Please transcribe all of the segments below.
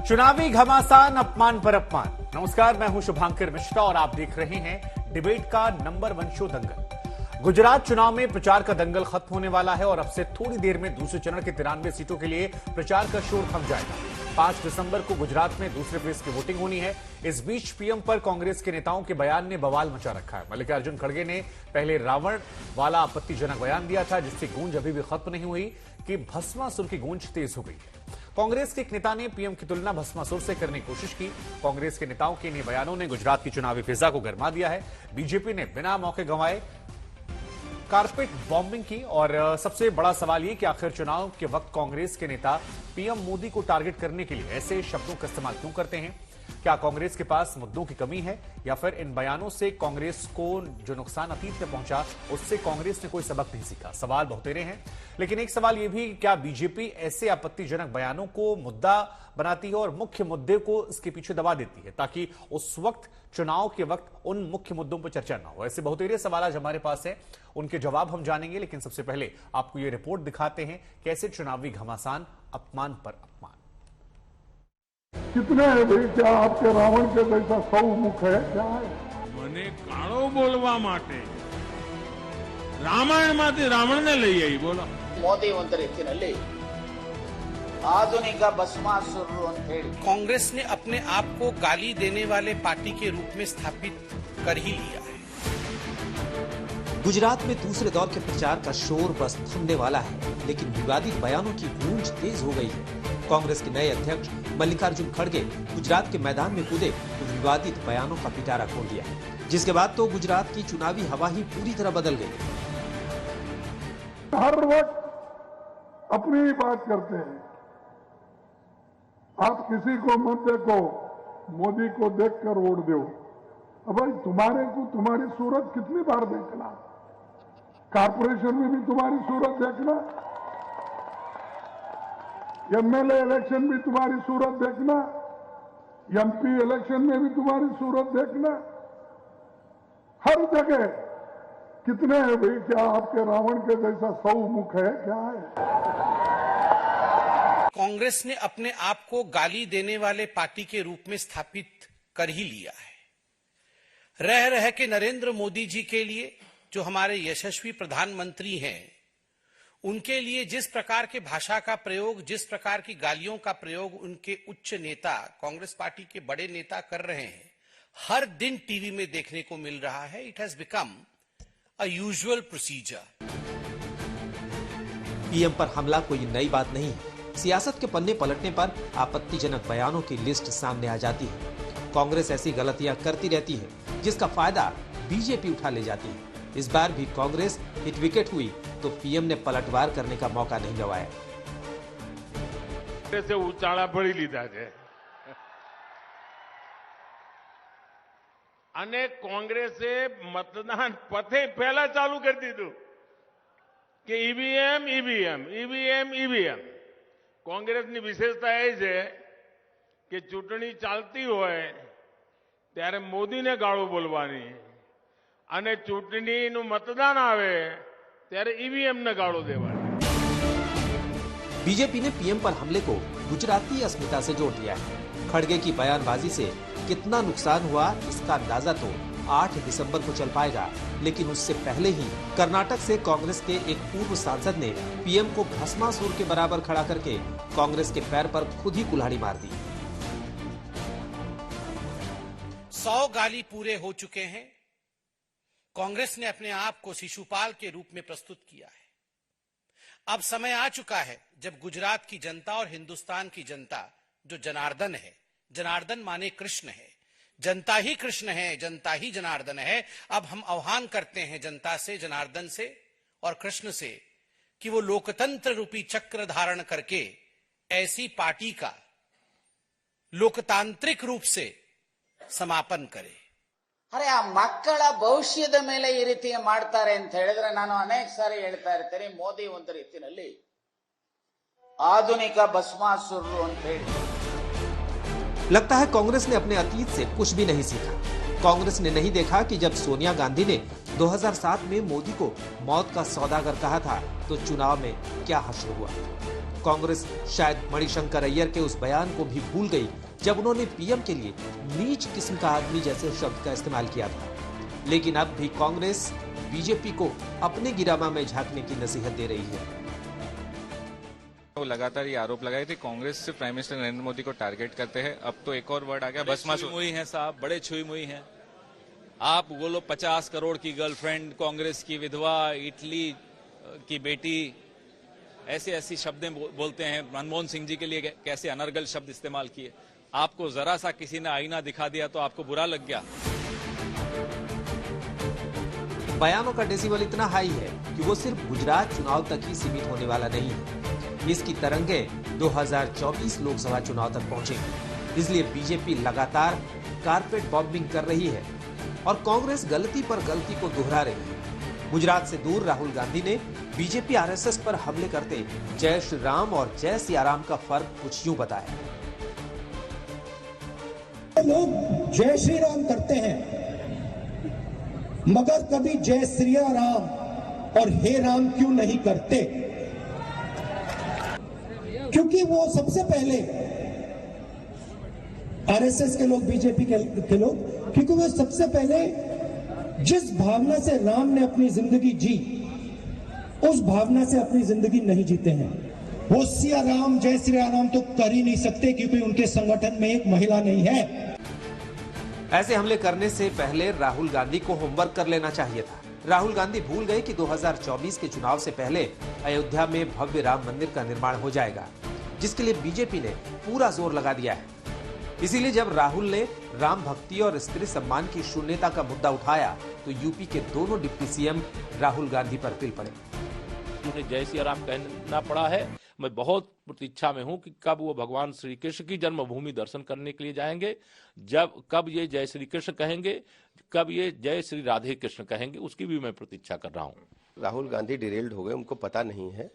चुनावी घमासान, अपमान पर अपमान। नमस्कार, मैं हूं शुभांकर मिश्रा और आप देख रहे हैं डिबेट का नंबर 1 शो दंगल। गुजरात चुनाव में प्रचार का दंगल खत्म होने वाला है और अब से थोड़ी देर में दूसरे चरण के 93 सीटों के लिए प्रचार का शोर थम जाएगा। 5 दिसंबर को गुजरात में दूसरे फेज की वोटिंग होनी है। इस बीच पीएम पर कांग्रेस के नेताओं के बयान ने बवाल मचा रखा है। मल्लिकार्जुन खड़गे ने पहले रावण वाला आपत्तिजनक बयान दिया था, जिसकी गूंज अभी भी खत्म नहीं हुई कि भस्मासुर की गूंज तेज हो गई है। कांग्रेस के एक नेता ने पीएम की तुलना भस्मासुर से करने की कोशिश की। कांग्रेस के नेताओं के इन बयानों ने गुजरात की चुनावी फिजा को गरमा दिया है। बीजेपी ने बिना मौके गंवाए कारपेट बॉम्बिंग की और सबसे बड़ा सवाल यह कि आखिर चुनाव के वक्त कांग्रेस के नेता पीएम मोदी को टारगेट करने के लिए ऐसे शब्दों का इस्तेमाल क्यों करते हैं? क्या कांग्रेस के पास मुद्दों की कमी है या फिर इन बयानों से कांग्रेस को जो नुकसान अतीत में पहुंचा उससे कांग्रेस ने कोई सबक नहीं सीखा? सवाल बहुतेरे हैं, लेकिन एक सवाल यह भी, क्या बीजेपी ऐसे आपत्तिजनक बयानों को मुद्दा बनाती है और मुख्य मुद्दे को इसके पीछे दबा देती है ताकि उस वक्त चुनाव के वक्त उन मुख्य मुद्दों पर चर्चा ना हो? ऐसे बहुतेरे सवाल आज हमारे पास है, उनके जवाब हम जानेंगे, लेकिन सबसे पहले आपको यह रिपोर्ट दिखाते हैं कैसे चुनावी घमासान, अपमान पर अपमान। कितने है भाई? क्या आपके रावण के जैसा 100 मुख है? क्या है? મને કાળો બોલવા માટે રામાયણમાંથી રાવણને લઈ આવી બોલો. ಮೋದಿ ಒಂದು ರೀತಿಯಲ್ಲಿ आधुनिक भस्मासुर ಅಂತ ಹೇಳಿ कांग्रेस ने अपने आप को गाली देने वाले पार्टी के रूप में स्थापित कर ही लिया है। गुजरात में दूसरे दौर के प्रचार का शोर बस थमने वाला है, लेकिन विवादित बयानों की गूंज तेज हो गई है। कांग्रेस के नए अध्यक्ष मल्लिकार्जुन खड़गे गुजरात के मैदान में कूदे तो विवादित बयानों का पिटारा खोल दिया, जिसके बाद तो गुजरात की चुनावी हवा ही पूरी तरह बदल गई। हर वक्त अपनी ही बात करते हैं। आप किसी को मत देखो, मोदी को देखकर वोट दो। अब भाई तुम्हारे को तुम्हारी सूरत कितनी बार देखना? कारपोरेशन में भी तुम्हारी सूरत देखना, एमएलए इलेक्शन भी तुम्हारी सूरत देखना, एमपी इलेक्शन में भी तुम्हारी सूरत देखना। हर जगह कितने हैं भाई? क्या आपके रावण के जैसा 100 मुख है? क्या है? कांग्रेस ने अपने आप को गाली देने वाले पार्टी के रूप में स्थापित कर ही लिया है। रह रह के नरेंद्र मोदी जी के लिए, जो हमारे यशस्वी प्रधानमंत्री हैं, उनके लिए जिस प्रकार के भाषा का प्रयोग, जिस प्रकार की गालियों का प्रयोग उनके उच्च नेता, कांग्रेस पार्टी के बड़े नेता कर रहे हैं, हर दिन टीवी में देखने को मिल रहा है। It has become a usual procedure. PM पर हमला कोई नई बात नहीं है। सियासत के पन्ने पलटने पर आपत्तिजनक बयानों की लिस्ट सामने आ जाती है। कांग्रेस ऐसी गलतियां करती रहती है, जिसका फायदा बीजेपी उठा ले जाती है। इस बार भी कांग्रेस हिट विकेट हुई तो पीएम ने पलटवार करने का मौका नहीं गंवाया। से उचाड़ा पड़ी लीधा है અને કોંગ્રેસે મતદાન પથે પહેલા ચાલુ કરી દીધું કે ઈવીએમ ઈવીએમ ઈવીએમ ઈવીએમ. કોંગ્રેસની વિશેષતા એ છે કે ચૂંટણી ચાલતી હોય ત્યારે મોદીને ગાળો બોલવાની અને ચૂંટણીનું મતદાન આવે ત્યારે ઈવીએમને ગાળો દેવાની. बीजेपी ने पीएम पर हमले को गुजराती अस्मिता से जोड़ दिया है। खड़गे की बयानबाजी से कितना नुकसान हुआ इसका अंदाजा तो 8 दिसंबर को चल पाएगा, लेकिन उससे पहले ही कर्नाटक से कांग्रेस के एक पूर्व सांसद ने पीएम को भस्मासुर के बराबर खड़ा करके कांग्रेस के पैर पर खुद ही कुल्हाड़ी मार दी। 100 गाली पूरे हो चुके हैं। कांग्रेस ने अपने आप को शिशुपाल के रूप में प्रस्तुत किया है। अब समय आ चुका है जब गुजरात की जनता और हिंदुस्तान की जनता, जो जनार्दन है, जनार्दन माने कृष्ण है, जनता ही कृष्ण है, जनता ही जनार्दन है। अब हम आह्वान करते हैं जनता से, जनार्दन से और कृष्ण से कि वो लोकतंत्र रूपी चक्र धारण करके ऐसी पार्टी का लोकतांत्रिक रूप से समापन करे। ಅರೆ ಆ ಮಕ್ಕಳ ಭವಿಷ್ಯದ ಮೇಲೆ ಈ ರೀತಿ ಮಾಡ್ತಾರೆ ಅಂತ ಹೇಳಿದ್ರೆ ನಾನು ಅನೇಕ ಸಾರಿ ಹೇಳ್ತಾ ಇರ್ತೀನಿ, ಮೋದಿ ಒಂದು ರೀತಿಯಲ್ಲಿ ಆಧುನಿಕ ಭಸ್ಮಾಸುರರು ಅಂತ ಹೇಳಿ। लगता है कांग्रेस ने अपने अतीत से कुछ भी नहीं सीखा। कांग्रेस ने नहीं देखा कि जब सोनिया गांधी ने 2007 में मोदी को मौत का सौदागर कहा था तो चुनाव में क्या हश्र हुआ। कांग्रेस शायद मणिशंकर अय्यर के उस बयान को भी भूल गई जब उन्होंने पीएम के लिए नीच किस्म का आदमी जैसे शब्द का इस्तेमाल किया था। लेकिन अब भी कांग्रेस बीजेपी को अपने गिरामा में झांकने की नसीहत दे रही है। वो लगातार ये आरोप लगाए थे कांग्रेस से प्राइम मिनिस्टर नरेंद्र मोदी को टारगेट करते हैं। अब तो एक और वर्ड आ गया, बस मुई है साहब, बड़े छुई मुई हैं। आप बोलो 50 करोड़ की गर्लफ्रेंड, कांग्रेस की विधवा, इटली की बेटी, ऐसे ऐसी शब्दें बोलते हैं। मनमोहन सिंह जी के लिए कैसे अनर्गल शब्द इस्तेमाल किए। आपको जरा सा किसी ने आईना दिखा दिया तो आपको बुरा लग गया। बयानों का डेसिबल इतना हाई है कि वो सिर्फ गुजरात चुनाव तक ही सीमित होने वाला नहीं है। इसकी तरंगें 2024 लोकसभा चुनाव तक पहुंचेंगी। इसलिए बीजेपी लगातार कारपेट बॉम्बिंग कर रही है और कांग्रेस गलती पर गलती को दोहरा रही है। गुजरात से दूर राहुल गांधी ने बीजेपी आरएसएस पर हमले करते जय श्री राम और जय सियाराम का फर्क कुछ यूं बताया। लोग जय श्री राम करते हैं मगर कभी जय श्री राम और हे राम क्यों नहीं करते? क्योंकि वो सबसे पहले आरएसएस के लोग, बीजेपी के लोग, क्योंकि वो सबसे पहले जिस भावना से राम ने अपनी जिंदगी जी उस भावना से अपनी जिंदगी नहीं जीते हैं। वो सिया राम जय श्री राम तो कर ही नहीं सकते क्योंकि उनके संगठन में एक महिला नहीं है। ऐसे हमले करने से पहले राहुल गांधी को होमवर्क कर लेना चाहिए था। राहुल गांधी भूल गए कि 2024 के चुनाव से पहले अयोध्या में भव्य राम मंदिर का निर्माण हो जाएगा, जिसके लिए बीजेपी ने पूरा जोर लगा दिया है। इसीलिए जब राहुल ने राम भक्ति और स्त्री सम्मान की शून्यता का मुद्दा उठाया तो यूपी के दोनों डिप्टी सीएम राहुल गांधी पर पिल पड़े। उन्हें जय सिया राम कहना पड़ा है। मैं बहुत प्रतीक्षा में हूं कि कब वो भगवान श्री कृष्ण की जन्मभूमि दर्शन करने के लिए जाएंगे, कब ये जय श्री कृष्ण कहेंगे, कब ये जय श्री राधे कृष्ण कहेंगे, उसकी भी मैं प्रतीक्षा कर रहा हूं। राहुल गांधी डिरेल्ड हो गए। उनको पता नहीं है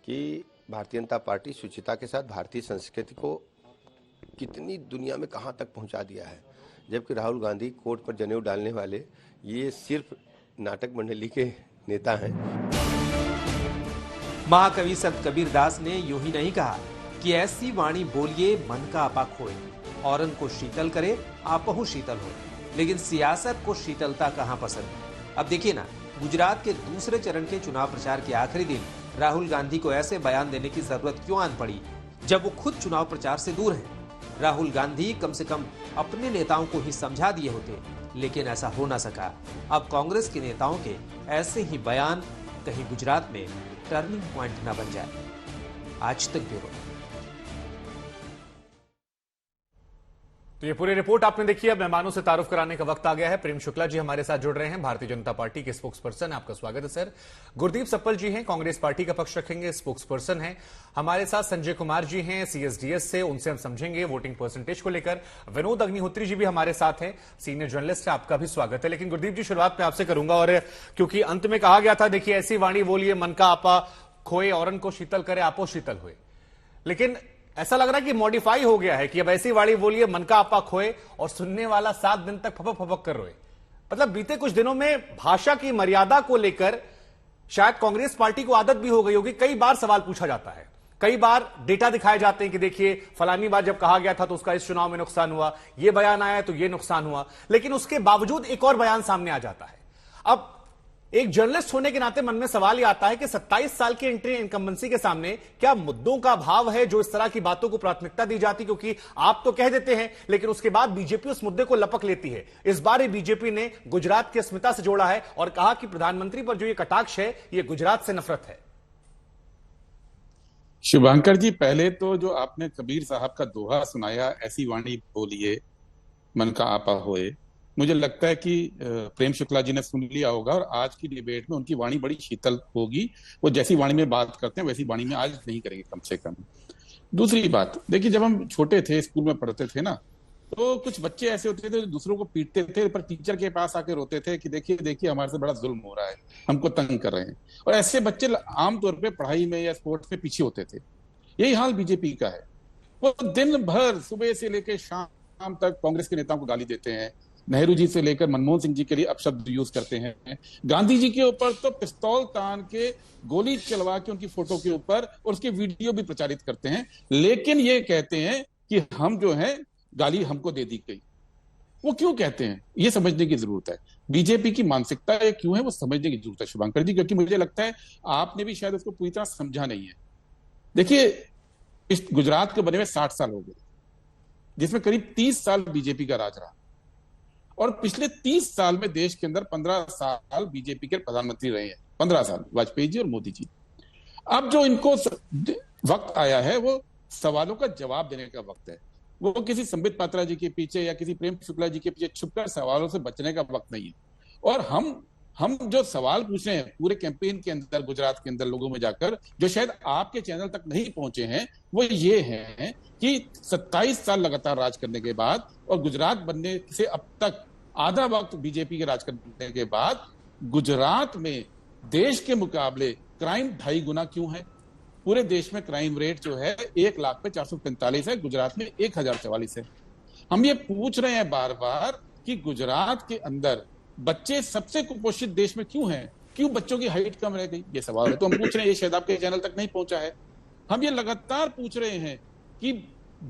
कि भारतीय जनता पार्टी शुचिता के साथ भारतीय संस्कृति को कितनी दुनिया में कहां तक पहुंचा दिया है। जबकि राहुल गांधी कोर्ट पर जनेऊ डालने वाले ये सिर्फ नाटक मंडली के नेता हैं। महाकवि संत कबीर दास ने यूं ही नहीं कहा कि ऐसी वाणी बोलिए मन का आपा खोए, औरन को शीतल करे आपहु शीतल हो। लेकिन सियासत को शीतलता कहां पसंद है। अब देखिए ना, गुजरात के दूसरे चरण के चुनाव प्रचार के आखिरी दिन राहुल गांधी को ऐसे बयान देने की जरूरत क्यों आन पड़ी जब वो खुद चुनाव प्रचार से दूर हैं। राहुल गांधी कम से कम अपने नेताओं को ही समझा दिए होते, लेकिन ऐसा हो ना सका। अब कांग्रेस के नेताओं के ऐसे ही बयान कहीं गुजरात में टर्निंग पॉइंट न बन जाए। आज तक ब्यूरो। तो ये पूरी रिपोर्ट आपने देखी। अब मेहमानों से तारुफ कराने का वक्त आ गया है। प्रेम शुक्ला जी हमारे साथ जुड़ रहे हैं, भारतीय जनता पार्टी के स्पोक्स पर्सन। आपका स्वागत है सर। गुरदीप सप्पल जी हैं, कांग्रेस पार्टी का पक्ष रखेंगे, स्पोक्स पर्सन हैं। हमारे साथ संजय कुमार जी हैं, सीएसडीएस से, उनसे हम समझेंगे वोटिंग परसेंटेज को लेकर। विनोद अग्निहोत्री जी भी हमारे साथ हैं, सीनियर जर्नलिस्ट है, आपका भी स्वागत है। लेकिन गुरदीप जी, शुरुआत में आपसे करूंगा, और क्योंकि अंत में कहा गया था, देखिए ऐसी वाणी बोलिए मन का आपा खोए, औरन को शीतल करे आपो शीतल हुए। लेकिन ऐसा लग रहा है कि मॉडिफाई हो गया है कि अब ऐसी वाणी बोलिए मन का आपा खोए और सुनने वाला 7 दिन तक फपक फपक कर रोए। मतलब बीते कुछ दिनों में भाषा की मर्यादा को लेकर शायद कांग्रेस पार्टी को आदत भी हो गई होगी। कई बार सवाल पूछा जाता है, कई बार डेटा दिखाए जाते हैं कि देखिए फलानी बार जब कहा गया था तो उसका इस चुनाव में नुकसान हुआ, ये बयान आया तो ये नुकसान हुआ, लेकिन उसके बावजूद एक और बयान सामने आ जाता है। अब एक जर्नलिस्ट होने के नाते मन में सवाल यह आता है कि 27 साल की एंट्री इनकम्बेंसी के सामने क्या मुद्दों का अभाव है जो इस तरह की बातों को प्राथमिकता दी जाती? क्योंकि आप तो कह देते हैं, लेकिन उसके बाद बीजेपी उस मुद्दे को लपक लेती है। इस बार ही बीजेपी ने गुजरात की अस्मिता से जोड़ा है और कहा कि प्रधानमंत्री पर जो ये कटाक्ष है ये गुजरात से नफरत है। शुभांकर जी, पहले तो जो आपने कबीर साहब का दोहा सुनाया, ऐसी वाणी बोलिए मन का आपा होए, मुझे लगता है कि प्रेम शुक्ला जी ने सुन लिया होगा और आज की डिबेट में उनकी वाणी बड़ी शीतल होगी। वो जैसी वाणी में बात करते हैं वैसी वाणी में आज नहीं करेंगे कम से कम। दूसरी बात, देखिए जब हम छोटे थे, स्कूल में पढ़ते थे ना, तो कुछ बच्चे ऐसे होते थे जो दूसरों को पीटते थे, पर टीचर के पास आके रोते थे कि देखिए देखिए हमारे से बड़ा जुल्म हो रहा है, हमको तंग कर रहे हैं। और ऐसे बच्चे आमतौर पर पढ़ाई में या स्पोर्ट्स में पीछे होते थे। यही हाल बीजेपी का है। वो दिन भर सुबह से लेकर शाम तक कांग्रेस के नेताओं को गाली देते हैं, नेहरू जी से लेकर मनमोहन सिंह जी के लिए अपशब्द यूज करते हैं। गांधी जी के ऊपर तो पिस्तौल तान के गोली चलवा के उनकी फोटो के ऊपर और उसके वीडियो भी प्रचारित करते हैं, लेकिन ये कहते हैं कि हम जो है गाली हमको दे दी गई। वो क्यों कहते हैं ये समझने की जरूरत है। बीजेपी की मानसिकता ये क्यों है वो समझने की जरूरत है शुभंकर जी, क्योंकि मुझे लगता है आपने भी शायद उसको पूरी तरह समझा नहीं है। देखिए, इस गुजरात के बने हुए 60 साल हो गए, जिसमें करीब 30 साल बीजेपी का राज रहा, और पिछले 30 साल में देश के अंदर 15 साल बीजेपी के प्रधानमंत्री रहे हैं, 15 साल वाजपेयी जी और मोदी जी। अब जो इनको वक्त आया है वो सवालों का जवाब देने का वक्त है। वो किसी संबित पात्रा जी के पीछे या किसी प्रेम शुक्ला जी के पीछे छुपकर सवालों से बचने का वक्त नहीं है। और हम जो सवाल पूछ रहे हैं पूरे कैंपेन के अंदर गुजरात के अंदर लोगों में जाकर, जो शायद आपके चैनल तक नहीं पहुंचे हैं, वो ये हैं कि 27 साल लगातार राज करने के बाद और गुजरात बनने से अब तक आधा वक्त बीजेपी के राज करने के बाद गुजरात में देश के मुकाबले क्राइम 2.5 गुना क्यों है? पूरे देश में क्राइम रेट जो है 1 लाख पे 445 है, गुजरात में 1044 है। हम ये पूछ रहे हैं बार बार कि गुजरात के अंदर बच्चे सबसे कुपोषित देश में क्यों हैं? क्यों बच्चों की हाइट कम रह गई? ये सवाल है, तो हम पूछ रहे हैं, ये शायद आपके चैनल तक नहीं पहुंचा है। हम ये लगातार पूछ रहे हैं कि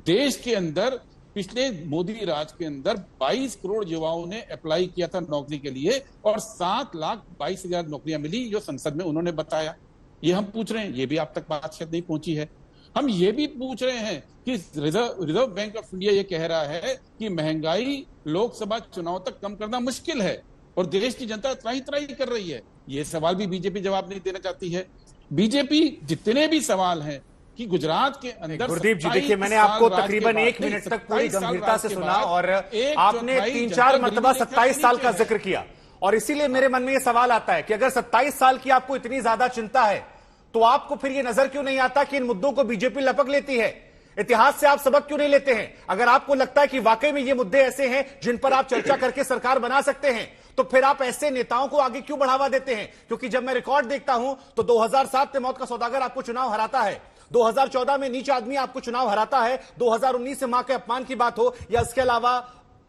देश के अंदर पिछले मोदी राज के अंदर 22 करोड़ युवाओं ने अप्लाई किया था नौकरी के लिए और 7,22,000 नौकरियां मिली, जो संसद में उन्होंने बताया। ये हम पूछ रहे हैं, ये भी आप तक बात शायद नहीं पहुंची है। हम ये भी पूछ रहे हैं कि रिजर्व बैंक ऑफ इंडिया ये कह रहा है कि महंगाई लोकसभा चुनाव तक कम करना मुश्किल है और देश की जनता त्राही त्राही कर रही है। ये सवाल भी बीजेपी जवाब नहीं देना चाहती है। बीजेपी जितने भी सवाल हैं कि गुजरात के अंदर, गुरदीप जी देखिए, मैंने आपको तकरीबन 1 मिनट तक पूरी गंभीरता से सुना और आपने 3-4 मरतबा 27 साल का जिक्र किया, और इसीलिए मेरे मन में यह सवाल आता है कि अगर 27 साल की आपको इतनी ज्यादा चिंता है तो आपको फिर यह नजर क्यों नहीं आता कि इन मुद्दों को बीजेपी लपक लेती है? इतिहास से आप सबक क्यों नहीं लेते हैं? अगर आपको लगता है कि वाकई में ये मुद्दे ऐसे हैं जिन पर आप चर्चा करके सरकार बना सकते हैं, तो फिर आप ऐसे नेताओं को आगे क्यों बढ़ावा देते हैं? क्योंकि जब मैं रिकॉर्ड देखता हूं तो 2007 में मौत का सौदागर आपको चुनाव हराता है, 2014 में नीच आदमी आपको चुनाव हराता है, 2019 से मां के अपमान की बात हो या इसके अलावा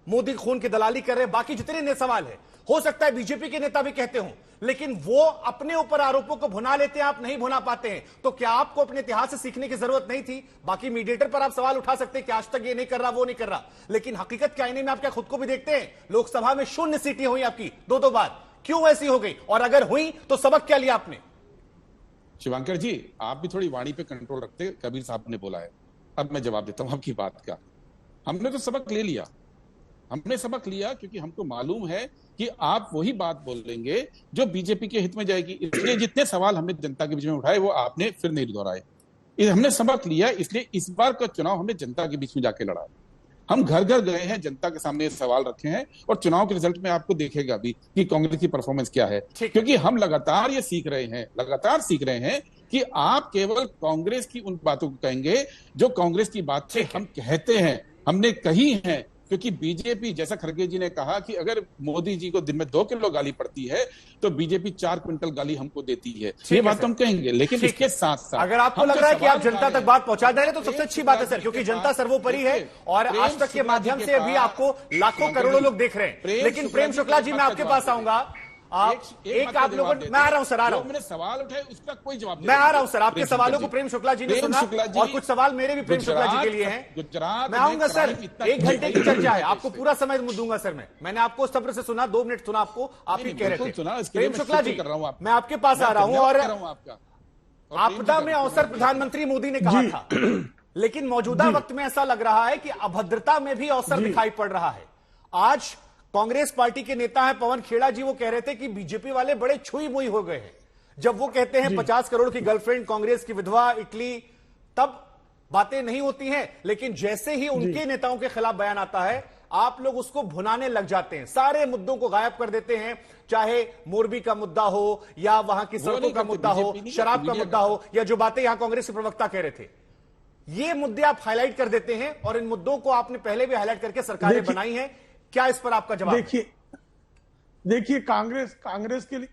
मोदी खून की दलाली कर रहे, बाकी जितने सवाल है, हो सकता है बीजेपी के नेता भी कहते हों, लेकिन वो अपने ऊपर आरोपों को भुना लेते हैं, आप नहीं भुना पाते हैं। तो क्या आपको अपने इतिहास से सीखने की जरूरत नहीं थी? बाकी मीडिएटर पर आप सवाल उठा सकते हैं कि आज तक ये नहीं कर रहा, वो नहीं कर रहा, लेकिन हकीकत के आईने में आप क्या खुद को भी देखते हैं? लोकसभा में 0 सीटें हुई आपकी 2 बार, क्यों ऐसी हो गई? और अगर हुई तो सबक क्या लिया आपने? शिवांकर जी, आप भी थोड़ी वाणी पे कंट्रोल रखते। कबीर साहब ने बोला है, अब मैं जवाब देता हूं आपकी बात का। हमने तो सबक ले लिया, हमने सबक लिया क्योंकि हमको मालूम है कि आप वही बात बोलेंगे जो बीजेपी के हित में जाएगी। इसलिए जितने सवाल हमने जनता के बीच में उठाए वो आपने फिर नहीं दोहराए। हमने सबक लिया, इसलिए इस बार का चुनाव हमने जनता के बीच में जाके लड़ा। हम घर घर गए हैं, जनता के सामने सवाल रखे हैं और चुनाव के रिजल्ट में आपको देखेगा भी कि कांग्रेस की परफॉर्मेंस क्या है। क्योंकि हम लगातार ये सीख रहे हैं, लगातार सीख रहे हैं कि आप केवल कांग्रेस की उन बातों को कहेंगे जो कांग्रेस की बातें हम कहते हैं, हमने कही हैं। क्योंकि बीजेपी, जैसा खड़गे जी ने कहा कि अगर मोदी जी को दिन में 2 किलो गाली पड़ती है तो बीजेपी 4 क्विंटल गाली हमको देती है, ये बात तो हम कहेंगे। लेकिन इसके साथ साथ अगर आपको लग रहा है कि आप जनता तक बात पहुंचा दे रहे हैं तो सबसे अच्छी बात है सर, क्योंकि जनता सर्वोपरि है और आज तक के माध्यम से अभी आपको लाखों करोड़ों लोग देख रहे हैं। लेकिन प्रेम शुक्ला जी, मैं आपके पास आऊंगा। एक आप लोगों, मैं आ रहा हूं सर, आ रहा हूं। मैंने सवाल उठाए उसका कोई जवाब नहीं। मैं आ रहा हूं सर, आपके सवालों को प्रेम शुक्ला जी ने सुना और कुछ सवाल मेरे भी प्रेम शुक्ला जी के लिए हैं। गुजरात मैं आऊंगा सर, 1 घंटे की चर्चा है, आपको पूरा समय दूंगा सर। मैंने आपको सब्र से सुना, 2 मिनट सुना आपको, आप ही कह रहे थे। प्रेम शुक्ला जी, मैं आपके पास आ रहा हूं और आपदा में अवसर प्रधानमंत्री मोदी ने कहा था, लेकिन मौजूदा वक्त में ऐसा लग रहा है कि अभद्रता में भी अवसर दिखाई पड़ रहा है। आज कांग्रेस पार्टी के नेता हैं पवन खेड़ा जी, वो कह रहे थे कि बीजेपी वाले बड़े छुई मुई हो गए हैं। जब वो कहते हैं 50 करोड़ की गर्लफ्रेंड, कांग्रेस की विधवा, इटली, तब बातें नहीं होती हैं। लेकिन जैसे ही उनके नेताओं के खिलाफ बयान आता है, आप लोग उसको भुनाने लग जाते हैं, सारे मुद्दों को गायब कर देते हैं। चाहे मोरबी का मुद्दा हो या वहां की सड़कों का मुद्दा हो, शराब का मुद्दा हो, या जो बातें यहां कांग्रेस के प्रवक्ता कह रहे थे, ये मुद्दे आप हाईलाइट कर देते हैं। और इन मुद्दों को आपने पहले भी हाईलाइट करके सरकारें बनाई हैं। क्या इस पर आपका जवाब? देखिए कांग्रेस के लिए,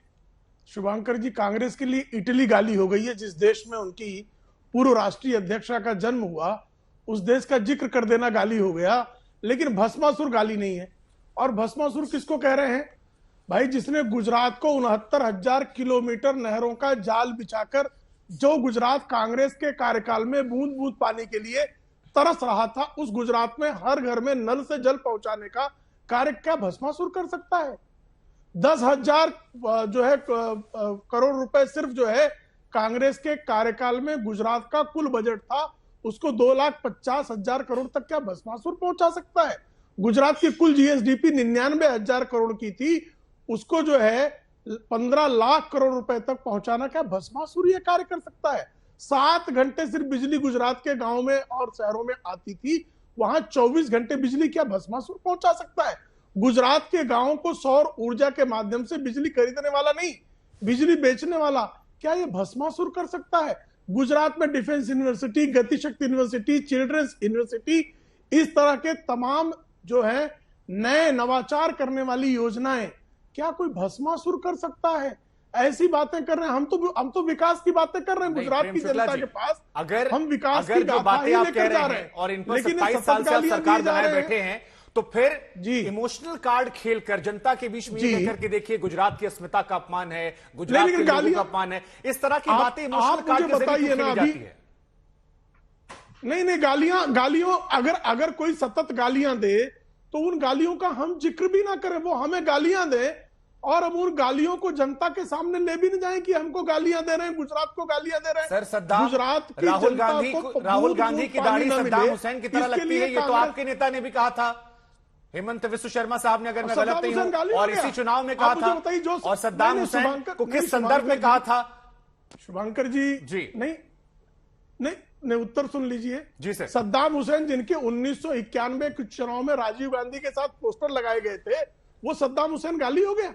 शुभंकर जी, कांग्रेस के लिए इटली गाली हो गई है। जिस देश में उनकी पूर्व राष्ट्रीय अध्यक्षा का जन्म हुआ, उस देश का जिक्र कर देना गाली हो गया। लेकिन भस्मासुर गाली नहीं है। और भस्मासुर किसको कह रहे हैं? भाई जिसने गुजरात को 69,000 किलोमीटर नहरों का जाल बिछाकर, जो गुजरात कांग्रेस के कार्यकाल में बूंद बूंद पानी के लिए तरस रहा था, उस गुजरात में हर घर में नल से जल पहुंचाने का कार्य क्या भस्मासुर कर सकता है? 10,000 जो है करोड़ रुपए सिर्फ जो है कांग्रेस के कार्यकाल में गुजरात का कुल बजट था, उसको 2,50,000 करोड़ तक क्या भस्मासुर पहुंचा सकता है? गुजरात की कुल जीएसडीपी 99,000 करोड़ की थी, उसको जो है 15 लाख करोड़ रुपए तक पहुंचाना क्या भस्मासुर ये कार्य कर सकता है? 7 घंटे सिर्फ बिजली गुजरात के गांव में और शहरों में आती थी, वहां 24 घंटे बिजली क्या भस्मासुर पहुंचा सकता है? गुजरात के गांवों को सौर ऊर्जा के माध्यम से बिजली खरीदने वाला नहीं, बिजली बेचने वाला क्या ये भस्मासुर कर सकता है? गुजरात में defence university, Gatishakti university, children's university, इस तरह के तमाम जो है नए नवाचार करने वाली योजनाएं क्या कोई भस्मासुर कर सकता है? ऐसी बातें कर रहे हैं हम तो विकास की बातें कर रहे हैं गुजरात की जनता के पास। अगर हम विकास अगर की जो बातें आप कह रहे हैं और इन पर 27 साल से आप सरकार बनाए बैठे हैं, तो फिर इमोशनल कार्ड खेलकर जनता के बीच में ये करके देखिए गुजरात की अस्मिता का अपमान है, गुजरात के लोगों का अपमान है, इस तरह की बातें इमोशनल कार्ड के जरिए खेली जाती है। नहीं, गालियों अगर कोई सतत गालियां दे तो उन गालियों का हम जिक्र भी ना करें, वो हमें गालियां दे और हम उन गालियों को जनता के सामने ले भी नहीं जाए कि हमको गालियां दे रहे हैं, गुजरात को गालियां दे रहे हैं। सर, सद्दाम गुजरात की राहुल गांधी की दाढ़ी सद्दाम हुसैन की तरह लगती है, ये तो आपके नेता ने भी कहा था, हेमंत विश्व शर्मा साहब ने, अगर मैं गलत नहीं हूं, और इसी चुनाव में कहा था। और सद्दाम हुसैन को किस संदर्भ में कहा था? शुभंकर जी नहीं, उत्तर सुन लीजिए जी सर। सद्दाम हुसैन जिनके 1991 के चुनाव में राजीव गांधी के साथ पोस्टर लगाए गए थे, वो सद्दाम हुसैन गाली हो गया?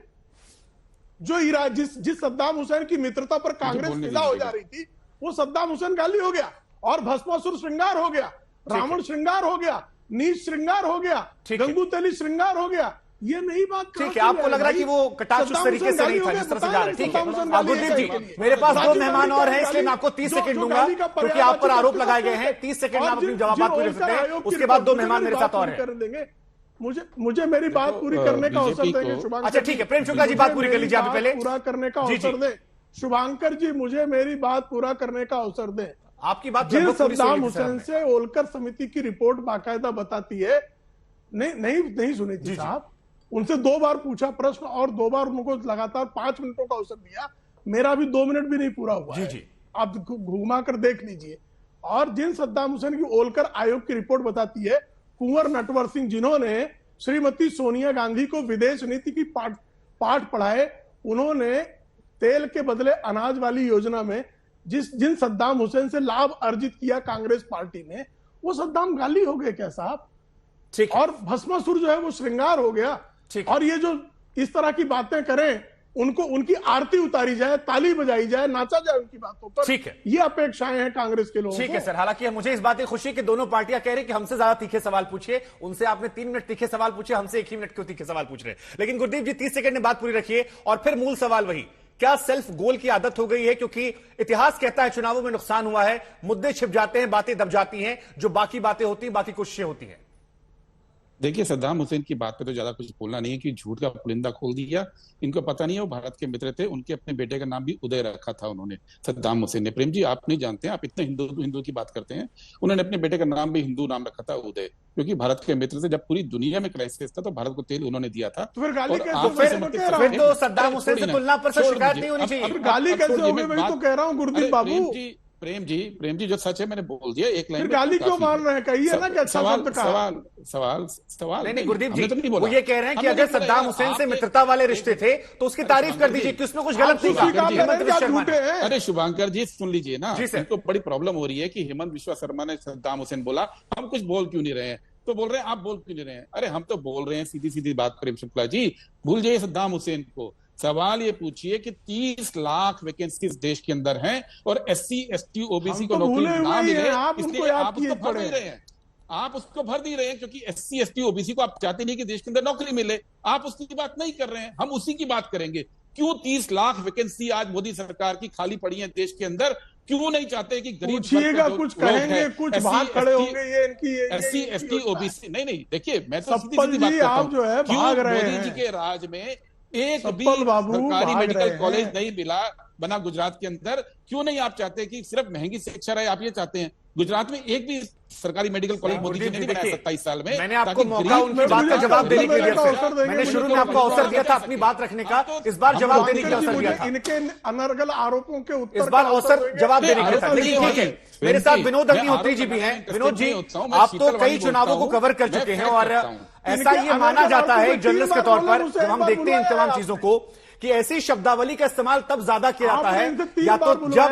जो जिस सद्दाम हुसैन की मित्रता पर कांग्रेस फिदा हो जा रही थी, वो सद्दाम हुसैन गाली हो गया, और भस्मासुर श्रृंगार हो गया, रावण श्रृंगार हो गया, नीच श्रृंगार हो गया, गंगूतेली श्रृंगार हो गया। ये नहीं बात ठीक है, आपको लग रहा है कि वो कटाक्ष उस तरीके से नहीं था जिस तरह से जा रहे हैं। ठीक है गुरदीप जी, मेरे पास 2 मेहमान और हैं, इसलिए मैं आपको 30 सेकंड दूंगा क्योंकि आप पर आरोप लगाए गए हैं। 30 सेकंड में आप अपनी जवाब पूरी कर सकते हैं, उसके बाद 2 मेहमान मेरे साथ और हैं। मुझे मेरी बात पूरी करने का अवसर देंगे शुभांकर। अच्छा ठीक है, प्रेम शुक्ला जी बात पूरी कर लीजिए आप पहले। पूरा करने का अवसर दें शुभांकर जी, मुझे मेरी बात पूरा करने का अवसर दें। आपकी बात जिन सद्दाम हुसैन से होलकर समिति की रिपोर्ट बाकायदा बताती है, नहीं सुनी थी साहब, उनसे 2 बार पूछा प्रश्न और 2 बार उनको लगातार 5 मिनटों का अवसर दिया, मेरा भी 2 मिनट भी नहीं पूरा हुआ है। आप घुमा कर देख लीजिए। और जिन सद्दाम हुसैन की होलकर आयोग की रिपोर्ट बताती है, कुंवर नटवर सिंह जिन्होंने श्रीमती सोनिया गांधी को विदेश नीति की पाठ पढ़ाए, उन्होंने तेल के बदले अनाज वाली योजना में जिन सद्दाम हुसैन से लाभ अर्जित किया कांग्रेस पार्टी ने, वो सद्दाम गाली हो गए क्या साहब? और भस्मासुर जो है वो श्रृंगार हो गया। और ये जो इस तरह की बातें करें, उनको उनकी आरती उतारी जाए, ताली बजाई जाए, नाचा जाए उनकी बातों पर, ठीक है, ये अपेक्षाएं हैं कांग्रेस के लोगों को। ठीक है सर, हालांकि मुझे इस बात की खुशी कि दोनों पार्टियां कह रही कि हमसे ज्यादा तीखे सवाल पूछिए, उनसे आपने 3 मिनट तीखे सवाल पूछे, हमसे 1 ही मिनट क्यों तीखे सवाल पूछ रहे हैं। लेकिन गुरदीप जी 30 सेकंड में बात पूरी रखिए। और फिर मूल सवाल वही, क्या सेल्फ गोल की आदत हो गई है? क्योंकि इतिहास कहता है चुनावों में नुकसान हुआ है, मुद्दे छिप जाते हैं, बातें दब जाती हैं, जो बाकी बातें होती हैं, बाकी कोशिशें होती हैं। देखिए, सद्दाम हुसैन की बात पे तो ज्यादा कुछ बोलना नहीं है कि झूठ का पुलिंदा खोल दिया। इनको पता नहीं है वो भारत के मित्र थे, उनके अपने बेटे का नाम भी उदय रखा था उन्होंने, सद्दाम हुसैन ने। प्रेम जी आप नहीं जानते हैं, आप इतने हिंदू की बात करते हैं, उन्होंने अपने बेटे का नाम भी हिंदू नाम रखा था उदय, क्योंकि भारत के मित्र से जब पूरी दुनिया में क्राइसिस था तो भारत को तेल उन्होंने दिया था। फिर तो सद्दाम हुसैन से तुलना पर शिकायत नहीं होनी चाहिए। गाली कैसे हो गई, वही तो कह रहा हूँ गुरदीप बाबू। प्रेम जी जो सच है मैंने बोल दिया, एक लाइन गाली क्यों मान रहे हैं? कहिए ना कि अच्छा शब्द कहा। सवाल नहीं गुरदीप जी, वो ये कह रहे हैं कि अगर सद्दाम हुसैन से मित्रता वाले रिश्ते थे तो उसकी तारीफ कर दीजिए कि उसमें कुछ गलत नहीं कहा। अरे शुभांकर जी सुन लीजिए ना, इनको बड़ी प्रॉब्लम हो रही है कि हेमंत विश्व शर्मा ने सद्दाम हुसैन बोला, हम कुछ बोल क्यों नहीं रहे हैं, तो बोल रहे हैं आप बोल क्यों नहीं रहे हैं। अरे हम तो बोल रहे हैं सीधी बात। प्रेम शुक्ला जी भूल जाइए सद्दाम हुसैन को, सवाल ये पूछिए कि 30 लाख वैकेंसी देश के अंदर हैं और SC ST OBC को नौकरी ना मिले, इसलिए आप उसको भर नहीं रहे हैं। आप उसको भर नहीं रहे हैं क्योंकि SC ST OBC को आप चाहते नहीं कि देश के अंदर नौकरी मिले, आप उसकी बात नहीं कर रहे हैं, हम उसी की बात करेंगे। क्यों 30 लाख वैकेंसी आज मोदी सरकार की खाली पड़ी है देश के अंदर? क्यों नहीं चाहते कि गरीब पूछिएगा, कुछ कहेंगे, कुछ भाग खड़े होंगे, ये इनकी SC ST OBC नहीं, देखिए मैं तो सप्पल सीधी बात जी करता आप हूं, जो है क्यों भाग रहे मोदी हैं? जी के राज में एक भी बाबू सरकारी भाग मेडिकल रहे कॉलेज हैं। नहीं मिला बना गुजरात के अंदर? क्यों नहीं आप चाहते कि सिर्फ महंगी शिक्षा रहे? आप ये चाहते हैं गुजरात में एक भी सरकारी मेडिकल कॉलेज मोदी जी ने नहीं बनाया 27 साल में? मैंने आपको मौका उनकी बात का जवाब देने के लिए दिया था। मैंने शुरू में आपको अवसर दिया था अपनी बात रखने का, इस बार जवाब देने का अवसर दिया था। इनके अनर्गल आरोपों के उत्तर इस बार अवसर जवाब देने का था। लेकिन ठीक है, मेरे साथ विनोद अग्निहोत्री जी भी हैं। विनोद जी, आप तो कई चुनावों को कवर कर चुके हैं और ऐसा ये माना जाता है जर्नलिस्ट के तौर पर जब हम देखते हैं इन तमाम चीजों को कि ऐसी शब्दावली का इस्तेमाल तब ज्यादा किया जाता है या तो जब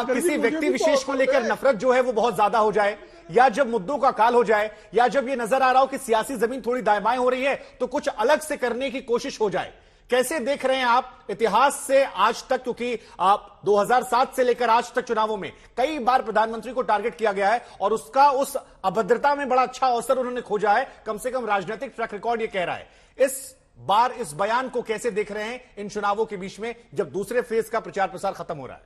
किसी व्यक्ति विशेष को लेकर नफरत जो है वो बहुत ज्यादा हो जाए, या जब मुद्दों का काल हो जाए, या जब ये नजर आ रहा हो कि सियासी जमीन थोड़ी दाएं बाएं हो रही है तो कुछ अलग से करने की कोशिश हो जाए। कैसे देख रहे हैं आप इतिहास से आज तक, क्योंकि आप 2007 से लेकर आज तक चुनावों में कई बार प्रधानमंत्री को टारगेट किया गया है और उसका उस अभद्रता में बड़ा अच्छा अवसर उन्होंने खोजा है, कम से कम राजनीतिक ट्रैक रिकॉर्ड ये कह रहा है। इस बार इस बयान को कैसे देख रहे हैं इन चुनावों के बीच में जब दूसरे फेज का प्रचार प्रसार खत्म हो रहा है?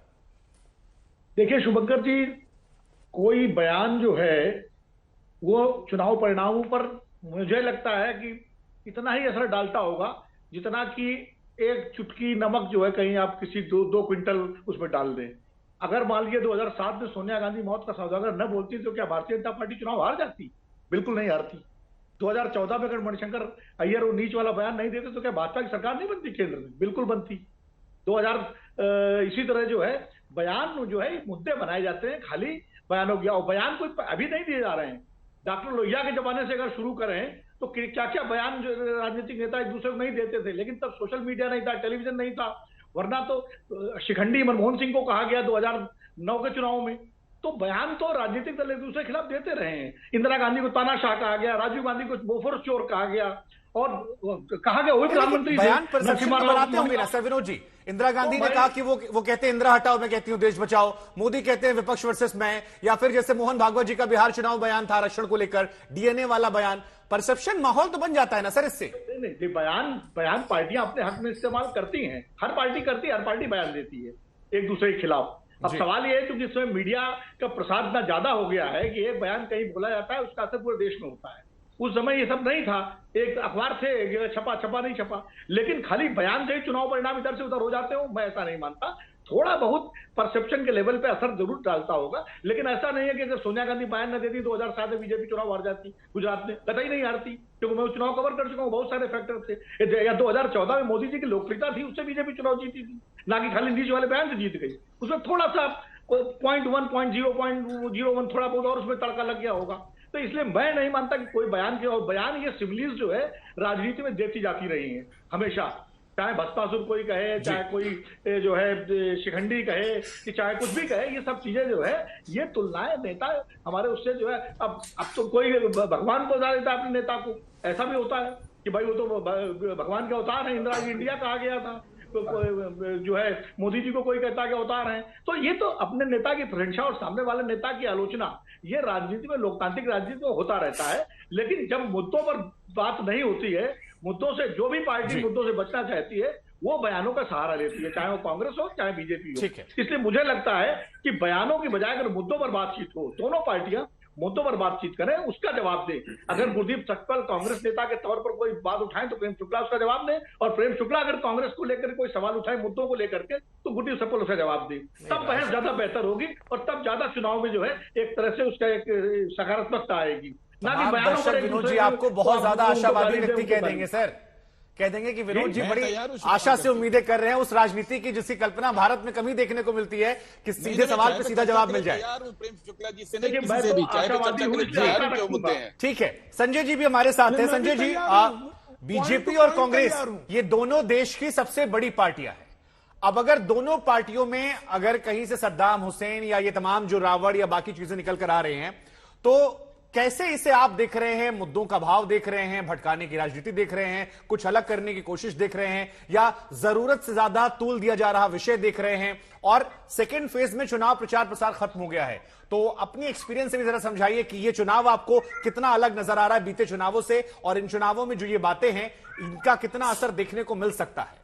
देखिए शुभंकर जी, कोई बयान जो है वो चुनाव परिणामों पर मुझे लगता है कि इतना ही असर डालता होगा जितना कि एक चुटकी नमक जो है कहीं आप किसी दो क्विंटल उसमें डाल दें। अगर मान लीजिए 2007 में सोनिया गांधी मौत का सौदागर न बोलती तो क्या भारतीय जनता पार्टी चुनाव हार जाती? बिल्कुल नहीं हारती। 2014 में अगर मणिशंकर अय्यर वो नीच वाला बयान नहीं देते तो क्या भाजपा की सरकार नहीं बनती केंद्र में? बिल्कुल बनती। 2000 इसी तरह जो है बयान जो है मुद्दे बनाए जाते हैं, खाली बयानों की, और बयान कोई अभी नहीं दिए जा रहे हैं। डॉक्टर लोहिया के जमाने से अगर शुरू करें तो क्या क्या बयान जो राजनीतिक नेता एक दूसरे को नहीं देते थे, लेकिन तब सोशल मीडिया नहीं था, टेलीविजन नहीं था, वरना तो शिखंडी मनमोहन सिंह को कहा गया 2009 के चुनाव में। तो बयान तो राजनीतिक दल एक दूसरे के खिलाफ देते रहे हैं। इंदिरा गांधी को तानाशाह कहा गया, राजीव गांधी को बोफोर्स चोर कहा गया और कहा गया वही प्रधानमंत्री बयान परसेप्शन तो बनाते होंगे ना सर विनोद जी। इंदिरा गांधी ने कहा कि वो कहते हैं इंदिरा हटाओ, मैं कहती हूं देश बचाओ। मोदी कहते हैं विपक्ष वर्सेस मैं, या फिर जैसे मोहन भागवत जी का बिहार चुनाव बयान था आरक्षण को लेकर, डीएनए वाला बयान। परसेप्शन माहौल तो बन जाता है ना सर इससे। नहीं, बयान पार्टियां अपने हक में इस्तेमाल करती हैं, हर पार्टी करती है, हर पार्टी बयान देती है एक दूसरे के खिलाफ। अब सवाल ये है क्योंकि इसमें मीडिया का प्रसार इतना ज्यादा हो गया है कि एक बयान कहीं बोला जाता है उसका असर पूरे देश में होता है। उस समय ये सब नहीं था, एक अखबार थे, छपा नहीं छपा, लेकिन खाली बयान से ही चुनाव परिणाम इधर से उधर हो जाते हो, मैं ऐसा नहीं मानता। थोड़ा बहुत परसेप्शन के लेवल पे असर जरूर डालता होगा, लेकिन ऐसा नहीं है कि अगर सोनिया गांधी बयान न देती 2007 में बीजेपी चुनाव हार जाती गुजरात में, कतई नहीं हारती, क्योंकि मैं चुनाव कवर कर चुका हूँ, बहुत सारे फैक्टर थे। या 2014 में मोदी जी की लोकप्रियता थी, उससे बीजेपी चुनाव जीती थी, ना कि खाली नीचे वाले बयान से जीत गई। उसमें थोड़ा सा 0.1 थोड़ा बहुत और उसमें तड़का लग गया होगा। तो इसलिए मैं नहीं मानता कि कोई बयान के, और बयान ये सिविलियंस जो है राजनीति में देती जाती रही है हमेशा, चाहे भस्मासुर कोई कहे, चाहे कोई जो है शिखंडी कहे, कि चाहे कुछ भी कहे, ये सब चीजें जो है ये तुलनाएं नेता हमारे उससे जो है अब तो कोई भगवान को बता देता है अपने नेता को। ऐसा भी होता है कि भाई वो तो भगवान के अवतार है, इंदिरा इंडिया कहा गया था, तो जो है मोदी जी को कोई कहता कि अवतार हैं। तो ये तो अपने नेता की प्रशंसा और सामने वाले नेता की आलोचना, ये राजनीति में, लोकतांत्रिक राजनीति में होता रहता है। लेकिन जब मुद्दों पर बात नहीं होती है, मुद्दों से जो भी पार्टी मुद्दों से बचना चाहती है वो बयानों का सहारा लेती है, चाहे वो कांग्रेस हो चाहे बीजेपी हो। इसलिए मुझे लगता है कि बयानों की बजाय अगर मुद्दों पर बातचीत हो, दोनों पार्टियां मुद्दों पर बातचीत करें, उसका जवाब दें। अगर गुरदीप सटपल कांग्रेस नेता के तौर पर कोई बात उठाएं तो प्रेम शुक्ला उसका जवाब दें, और प्रेम शुक्ला अगर कांग्रेस को लेकर कोई सवाल उठाए मुद्दों को लेकर के तो गुरदीप सटपल उसका जवाब दें। तब बहस ज्यादा बेहतर होगी और तब ज्यादा चुनाव में जो है एक तरह से उसका एक सकारात्मकता आएगी, ना कि बयानों पर। विनोद जी आपको बहुत ज्यादा आशावादी व्यक्ति कह देंगे सर, कह देंगे कि विनोद जी बड़ी आशा से उम्मीदें कर रहे हैं उस राजनीति की जिसकी कल्पना भारत में कमी देखने को मिलती है कि सीधे सवाल पे सीधा जवाब मिल जाए। ठीक है, संजय जी भी हमारे साथ हैं। संजय जी, बीजेपी और कांग्रेस ये दोनों देश की सबसे बड़ी पार्टियां हैं। अब अगर दोनों पार्टियों में अगर कहीं से सद्दाम हुसैन या ये तमाम जो रावण या बाकी चीजें निकल कर आ रहे हैं, तो कैसे इसे आप देख रहे हैं? मुद्दों का भाव देख रहे हैं, भटकाने की राजनीति देख रहे हैं, कुछ अलग करने की कोशिश देख रहे हैं, या जरूरत से ज्यादा तूल दिया जा रहा विषय देख रहे हैं? और सेकेंड फेज में चुनाव प्रचार प्रसार खत्म हो गया है, तो अपनी एक्सपीरियंस से भी जरा समझाइए कि ये चुनाव आपको कितना अलग नजर आ रहा है बीते चुनावों से, और इन चुनावों में जो ये बातें हैं इनका कितना असर देखने को मिल सकता है?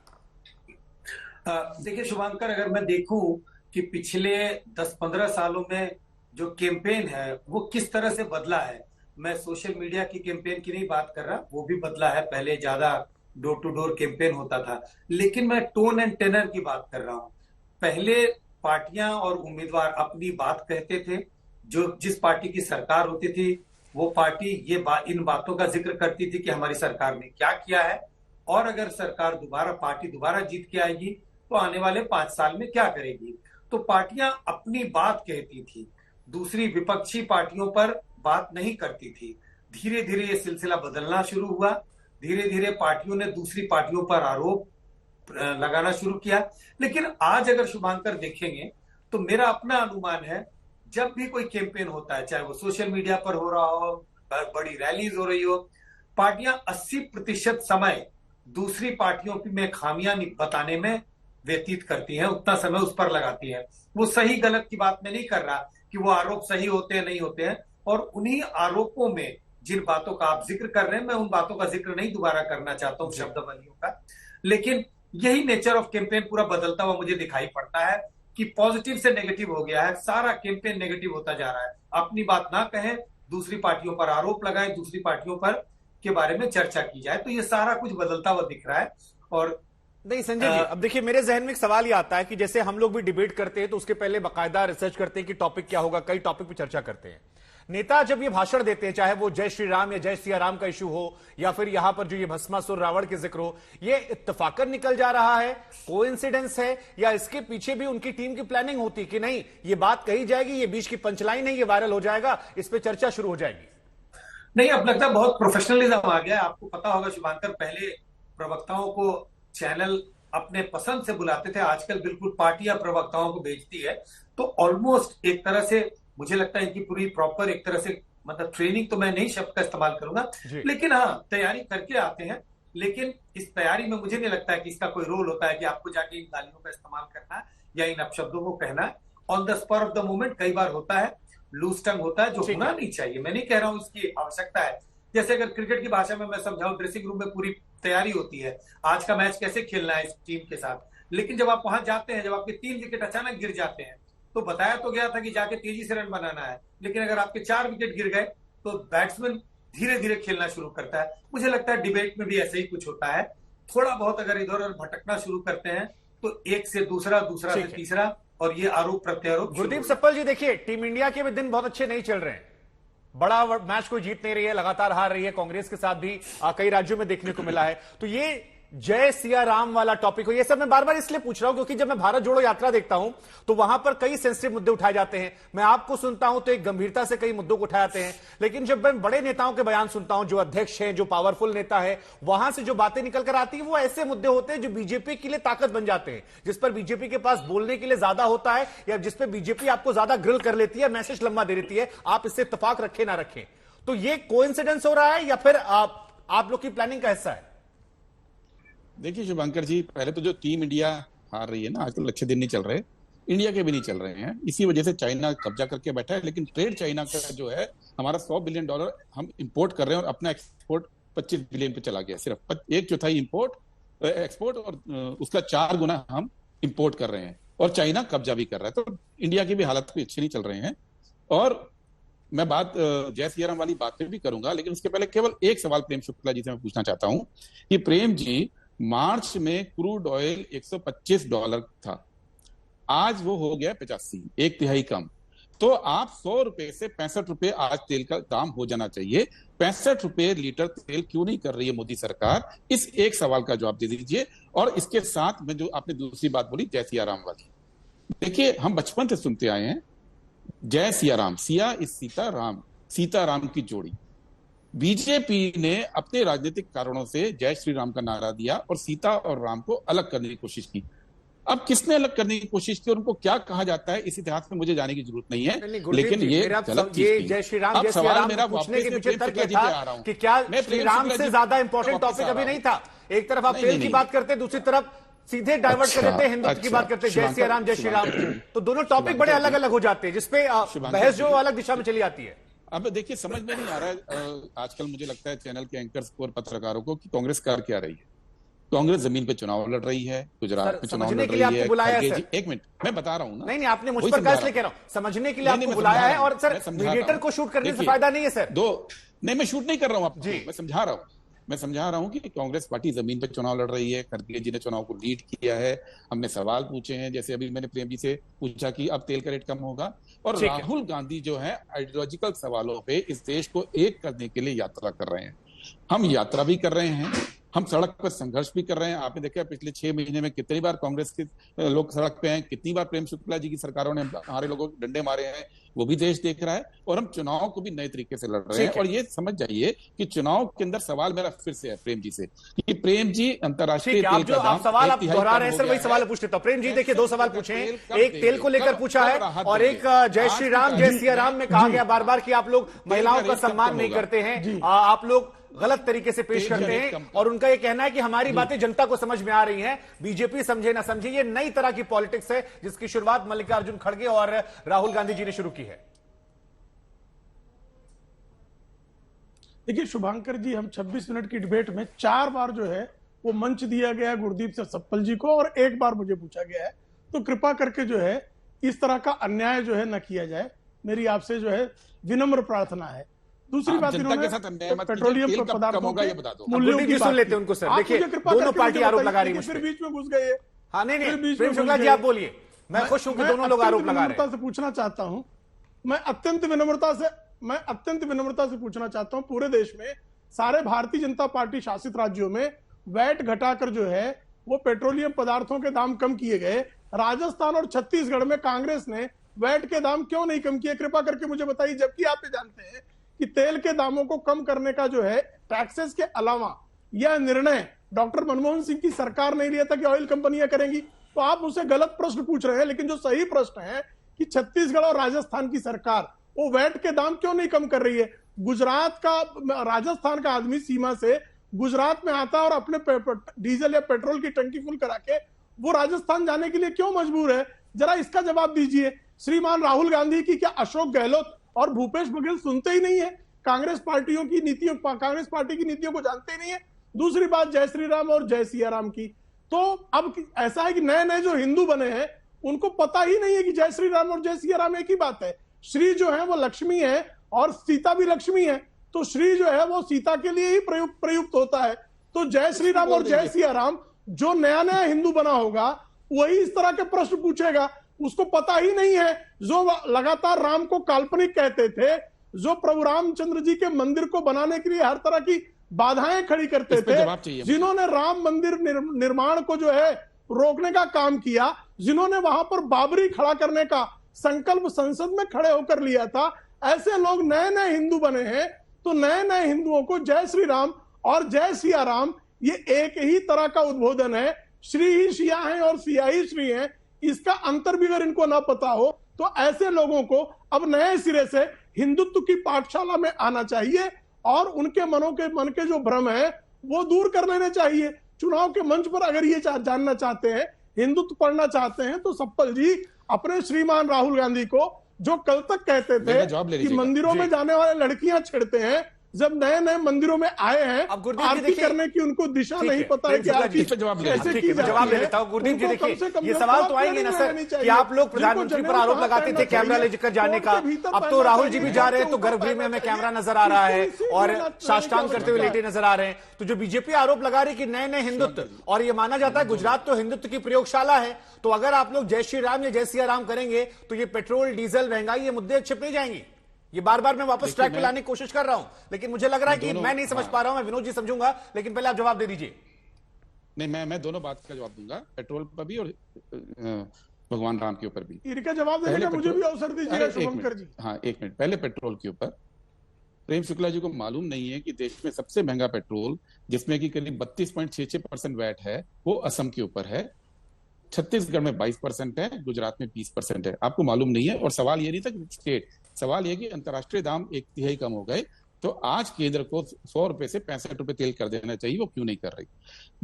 देखिए शुभांकर, अगर मैं देखूं कि पिछले 10-15 सालों में जो कैंपेन है वो किस तरह से बदला है, मैं सोशल मीडिया की कैंपेन की नहीं बात कर रहा, वो भी बदला है, पहले ज्यादा डोर टू डोर कैंपेन होता था, लेकिन मैं टोन एंड टेनर की बात कर रहा हूं। पहले पार्टियां और उम्मीदवार अपनी बात कहते थे, जो जिस पार्टी की सरकार होती थी वो पार्टी इन बातों का जिक्र करती थी कि हमारी सरकार ने क्या किया है, और अगर सरकार पार्टी दोबारा जीत के आएगी तो आने वाले 5 साल में क्या करेगी। तो पार्टियां अपनी बात कहती थी, दूसरी विपक्षी पार्टियों पर बात नहीं करती थी। धीरे धीरे ये सिलसिला बदलना शुरू हुआ, धीरे धीरे पार्टियों ने दूसरी पार्टियों पर आरोप लगाना शुरू किया। लेकिन आज अगर शुभांकर देखेंगे तो मेरा अपना अनुमान है, जब भी कोई कैंपेन होता है, चाहे वो सोशल मीडिया पर हो रहा हो, बड़ी रैलीज हो रही हो, पार्टियां 80% समय दूसरी पार्टियों में खामियां बताने में व्यतीत करती हैं, उतना समय उस पर लगाती हैं। वो सही गलत की बात मैं नहीं कर रहा कि वो आरोप सही होते हैं नहीं होते हैं, और उन्हीं आरोपों में जिन बातों का आप जिक्र कर रहे हैं, मैं उन बातों का जिक्र नहीं दोबारा करना चाहता हूं शब्द बंदियों का, लेकिन यही नेचर ऑफ कैंपेन पूरा बदलता हुआ मुझे दिखाई पड़ता है कि पॉजिटिव से नेगेटिव हो गया है, सारा कैंपेन नेगेटिव होता जा रहा है। अपनी बात ना कहें, दूसरी पार्टियों पर आरोप लगाएं, दूसरी पार्टियों पर के बारे में चर्चा की जाए, तो ये सारा कुछ बदलता हुआ दिख रहा है। और नहीं संजय जी, अब देखिए मेरे जहन में एक सवाल ये आता है कि जैसे हम लोग भी डिबेट करते हैं तो उसके पहले बाकायदा रिसर्च करते हैं कि टॉपिक क्या होगा, कई टॉपिक पे चर्चा करते हैं। नेता जब ये भाषण देते हैं, चाहे वो जय श्री राम या जय सिया राम का इशू हो, या फिर यहां पर जो ये भस्मासुर रावण के जिक्र हो, ये इत्तफाकन निकल जा रहा है, कोइंसिडेंस है, या इसके पीछे भी उनकी टीम की प्लानिंग होती है कि नहीं ये बात कही जाएगी, ये बीच की पंचलाइन है, ये वायरल हो जाएगा, इस पर चर्चा शुरू हो जाएगी? नहीं, अब लगता है बहुत प्रोफेशनलिज्म आ गया। आपको पता होगा शुभांकर, पहले प्रवक्ताओं को चैनल अपने पसंद से बुलाते थे, आजकल बिल्कुल पार्टियां प्रवक्ताओं को भेजती है। तो ऑलमोस्ट एक तरह से मुझे लगता है कि पूरी प्रॉपर एक तरह से, मतलब ट्रेनिंग तो मैं नहीं शब्द का इस्तेमाल करूंगा, लेकिन हाँ तैयारी करके आते हैं। लेकिन इस तैयारी में मुझे नहीं लगता है कि इसका कोई रोल होता है कि आपको जाके इन गालियों का इस्तेमाल करना है या इन अपशब्दों को कहना है। On the spur of the moment कई बार होता है, लूज टंग होता है, जो होना नहीं चाहिए। मैं नहीं कह रहा हूं इसकी आवश्यकता है। जैसे अगर क्रिकेट की भाषा में मैं समझाऊं, ड्रेसिंग रूम में पूरी तैयारी होती है, आज का मैच कैसे खेलना है इस टीम के साथ, लेकिन जब आप वहां जाते हैं, जब आपके 3 विकेट अचानक गिर जाते हैं, तो बताया तो गया था कि जाके तेजी से रन बनाना है, लेकिन अगर आपके 4 विकेट गिर गए तो बैट्समैन धीरे धीरे खेलना शुरू करता है। मुझे लगता है डिबेट में भी ऐसे ही कुछ होता है, थोड़ा बहुत अगर इधर उधर भटकना शुरू करते हैं तो एक से दूसरा, दूसरा से तीसरा, और ये आरोप प्रत्यारोप। गुरदीप सप्पल जी, देखिए टीम इंडिया के भी दिन बहुत अच्छे नहीं चल रहे हैं, बड़ा मैच कोई जीत नहीं रही है, लगातार हार रही है, कांग्रेस के साथ भी कई राज्यों में देखने को मिला है। तो ये जय सिया राम वाला टॉपिक हो, ये सब मैं बार बार इसलिए पूछ रहा हूं क्योंकि जब मैं भारत जोड़ो यात्रा देखता हूं तो वहां पर कई सेंसिटिव मुद्दे उठाए जाते हैं। मैं आपको सुनता हूं तो एक गंभीरता से कई मुद्दों को उठाए जाते हैं, लेकिन जब मैं बड़े नेताओं के बयान सुनता हूं, जो अध्यक्ष हैं, जो पावरफुल नेता है, वहां से जो बातें निकल कर आती है वो ऐसे मुद्दे होते हैं जो बीजेपी के लिए ताकत बन जाते हैं, जिस पर बीजेपी के पास बोलने के लिए ज्यादा होता है, या जिस पर बीजेपी आपको ज्यादा ग्रिल कर लेती है, मैसेज लंबा दे देती है, आप इससे इत्तेफाक रखें ना रखें। तो ये कोइंसिडेंस हो रहा है या फिर आप लोग की प्लानिंग का हिस्सा है? देखिए शुभंकर जी, पहले तो जो टीम इंडिया हार रही है ना, आजकल अच्छे दिन नहीं चल रहे, इंडिया के भी नहीं चल रहे हैं। इसी वजह से चाइना कब्जा करके बैठा है, लेकिन ट्रेड चाइना का जो है, हमारा $100 बिलियन हम इंपोर्ट कर रहे हैं और अपना एक्सपोर्ट 25 बिलियन पे चला गया। सिर्फ 1/4 एक्सपोर्ट और उसका 4 गुना हम इंपोर्ट कर रहे हैं, और चाइना कब्जा भी कर रहा है। तो इंडिया की भी हालत कोई अच्छी नहीं चल रहे हैं। और मैं बात जय सिया राम वाली बात पे भी करूंगा, लेकिन उसके पहले केवल एक सवाल प्रेम शुक्ला जी से मैं पूछना चाहता हूं कि प्रेम जी, मार्च में क्रूड ऑयल $125 था, आज वो हो गया 85, 1/3 कम। तो आप ₹100 से ₹65 आज तेल का दाम हो जाना चाहिए। ₹65 लीटर तेल क्यों नहीं कर रही है मोदी सरकार? इस एक सवाल का जवाब दे दीजिए। और इसके साथ में जो आपने दूसरी बात बोली जय सिया राम वाली, देखिए हम बचपन से सुनते आए हैं जय सिया राम, सिया इज सीता, राम सीता राम की जोड़ी। बीजेपी ने अपने राजनीतिक कारणों से जय श्री राम का नारा दिया और सीता और राम को अलग करने की कोशिश की। अब किसने अलग करने की कोशिश की और उनको क्या कहा जाता है इस इतिहास में मुझे जाने की जरूरत नहीं है, लेकिन ये गलत चीज जय श्री राम, जय सिया राम पूछने के पीछे तर्क था कि क्या श्री राम से ज्यादा इंपॉर्टेंट टॉपिक अभी नहीं था? एक तरफ आप तेल की बात करते, दूसरी तरफ सीधे डाइवर्ट कर देते हैं, हिंदुत्व की बात करते हैं, जय सिया राम जय श्री राम, तो दोनों टॉपिक बड़े अलग अलग हो जाते हैं, जिसपे बहस जो अलग दिशा में चली आती है। अब देखिए समझ में नहीं आ रहा है आजकल, मुझे लगता है चैनल के एंकर्स को और पत्रकारों को कि कांग्रेस कर क्या रही है। कांग्रेस जमीन पे चुनाव लड़ रही है, गुजरात में चुनाव लड़ रही है। बुलाया है, एक मिनट मैं बता रहा हूं ना। नहीं आपने मुझ पर कैसे कह रहा हूं, समझने के लिए आपको बुलाया है। और सर मीडिएटर को शूट करने से फायदा नहीं है सर। नहीं मैं शूट नहीं कर रहा हूं आपको, मैं समझा रहा हूं कि कांग्रेस पार्टी जमीन पे चुनाव लड़ रही है। खड़गे जी ने चुनाव को लीड किया है, हमने सवाल पूछे हैं, जैसे अभी मैंने प्रेम जी से पूछा कि अब तेल का रेट कम होगा। और राहुल गांधी जो है आइडियोलॉजिकल सवालों पे इस देश को एक करने के लिए यात्रा कर रहे हैं। हम यात्रा भी कर रहे हैं, हम सड़क पर संघर्ष भी कर रहे हैं। आपने देखा पिछले 6 महीने में कितनी बार कांग्रेस के लोग सड़क पे हैं, कितनी बार प्रेम शुक्ला जी की सरकारों ने हमारे लोगों को डंडे मारे हैं, वो भी देश देख रहा है। और हम चुनाव को भी नए तरीके से लड़ रहे हैं। और ये समझ जाइए कि चुनाव के अंदर सवाल मेरा फिर से है प्रेम जी से कि प्रेम जी अंतर्राष्ट्रीय तेल का दाम सवाल आप दोहरा रहे हैं सर, वही सवाल पूछ लेता हूं। प्रेम जी देखिए 2 सवाल पूछे हैं, एक तेल को लेकर पूछा है और एक जय श्री राम जय सिया राम में कहा गया बार बार कि आप लोग महिलाओं का सम्मान नहीं करते हैं, आप लोग गलत तरीके से पेश करते हैं। और उनका यह कहना है कि हमारी बातें जनता को समझ में आ रही हैं, बीजेपी समझे ना समझे। ये नई तरह की पॉलिटिक्स है जिसकी शुरुआत मल्लिकार्जुन खड़गे और राहुल गांधी जी ने शुरू की है। देखिए शुभांकर जी, हम 26 मिनट की डिबेट में 4 बार जो है वो मंच दिया गया है गुरदीप सिंह सप्पल जी को और 1 बार मुझे पूछा गया है। तो कृपा करके जो है इस तरह का अन्याय जो है न किया जाए, मेरी आपसे जो है विनम्र प्रार्थना है। दूसरी बात, इन्होंने पेट्रोलियम पदार्थों के मूल्यों की सुन लेते हैं उनको सर। देखिए दोनों पार्टी आरोप लगा रही है, फिर बीच में घुस गए। हाँ नहीं प्रेम शुक्ला जी आप बोलिए, मैं खुश हूं कि दोनों लोग आरोप लगा रहे हैं। से पूछना चाहता हूं, मैं अत्यंत विनम्रता से पूछना चाहता हूं, पूरे देश में सारे भारतीय जनता पार्टी शासित राज्यों में वैट घटाकर जो है वो पेट्रोलियम पदार्थों के दाम कम किए गए। राजस्थान और छत्तीसगढ़ में कांग्रेस ने वैट के दाम क्यों नहीं कम किए, कृपा करके मुझे बताइए। जबकि आप ये जानते हैं कि तेल के दामों को कम करने का जो है टैक्सेस के अलावा यह निर्णय डॉक्टर मनमोहन सिंह की सरकार नहीं लिया था कि ऑयल कंपनियां करेंगी। तो आप उसे गलत प्रश्न पूछ रहे हैं, लेकिन जो सही प्रश्न है कि छत्तीसगढ़ और राजस्थान की सरकार वो वैट के दाम क्यों नहीं कम कर रही है। गुजरात का, राजस्थान का आदमी सीमा से गुजरात में आता है और अपने डीजल या पेट्रोल की टंकी फुल करा के वो राजस्थान जाने के लिए क्यों मजबूर है, जरा इसका जवाब दीजिए। श्रीमान राहुल गांधी की क्या अशोक गहलोत और भूपेश बघेल सुनते ही नहीं है? कांग्रेस पार्टी की नीतियों को जानते ही नहीं है। दूसरी बात जय श्री राम और जय सिया राम की, तो अब ऐसा है कि नए नए जो हिंदू बने हैं उनको पता ही नहीं है कि जय श्री राम और जय सिया राम एक ही बात है। श्री जो है वो लक्ष्मी है और सीता भी लक्ष्मी है, तो श्री जो है वो सीता के लिए ही प्रयुक्त होता है। तो जय श्री राम और जय सिया राम जो नया नया हिंदू बना होगा वही इस तरह के प्रश्न पूछेगा, उसको पता ही नहीं है। जो लगातार राम को काल्पनिक कहते थे, जो प्रभु रामचंद्र जी के मंदिर को बनाने के लिए हर तरह की बाधाएं खड़ी करते थे, जिन्होंने राम मंदिर निर्माण को जो है रोकने का काम किया, जिन्होंने वहां पर बाबरी खड़ा करने का संकल्प संसद में खड़े होकर लिया था, ऐसे लोग नए नए हिंदू बने हैं। तो नए नए हिंदुओं को जय श्री राम और जय सिया राम ये एक ही तरह का उद्बोधन है। श्री ही सिया है और सिया ही श्री है, इसका अंतर भी अगर इनको ना पता हो तो ऐसे लोगों को अब नए सिरे से हिंदुत्व की पाठशाला में आना चाहिए और उनके मन के जो भ्रम है वो दूर कर लेने चाहिए। चुनाव के मंच पर अगर ये जानना चाहते हैं, हिंदुत्व पढ़ना चाहते हैं, तो सप्पल जी अपने श्रीमान राहुल गांधी को जो कल तक कहते थे कि मंदिरों में जाने वाले लड़कियां छेड़ते हैं, जब नए नए मंदिरों में आए हैं आरती करने की उनको दिशा नहीं पता है कि आरती जवाब ले लेता हूं। गुरदीप जी देखिए ये सवाल तो आएंगे ना सर कि आप लोग प्रधानमंत्री पर आरोप लगाते थे कैमरा लेकर जाने का, अब तो राहुल जी भी जा रहे हैं तो गर्भगृह में हमें कैमरा नजर आ रहा है और साष्टांग करते हुए लेटे नजर आ रहे हैं। तो जो बीजेपी आरोप लगा रही है कि नए नए हिंदुत्व, और ये माना जाता है गुजरात तो हिंदुत्व की प्रयोगशाला है, तो अगर आप लोग जय श्री राम या जय सिया राम करेंगे तो ये पेट्रोल डीजल महंगाई ये मुद्दे छिप नहीं जाएंगे। ये बार बार मैं वापस ट्रैक पे लाने की कोशिश कर रहा हूं, लेकिन मुझे लग रहा है कि मैं नहीं समझ पा रहा हूं। मैं विनोद जी समझूंगा, लेकिन पहले आप जवाब दे दीजिए। नहीं मैं दोनों बात का जवाब दूंगा, पेट्रोल पर भी और भगवान राम के ऊपर भी। इनका जवाब देने का मुझे भी अवसर दीजिएगा शुभंकर जी। हाँ 1 मिनट, पहले पेट्रोल के ऊपर प्रेम शुक्ला जी को मालूम नहीं है कि देश में सबसे महंगा पेट्रोल जिसमें कि करीब 32.66% वैट है वो असम के ऊपर है, छत्तीसगढ़ में 22% है, गुजरात में 20% है। आपको मालूम नहीं है। और सवाल ये नहीं था कि स्टेट, सवाल यह कि अंतर्राष्ट्रीय दाम 1/3 कम हो गए, तो आज केंद्र को 100 रुपए से 65 रुपए तेल कर देना चाहिए, वो क्यों नहीं कर रही।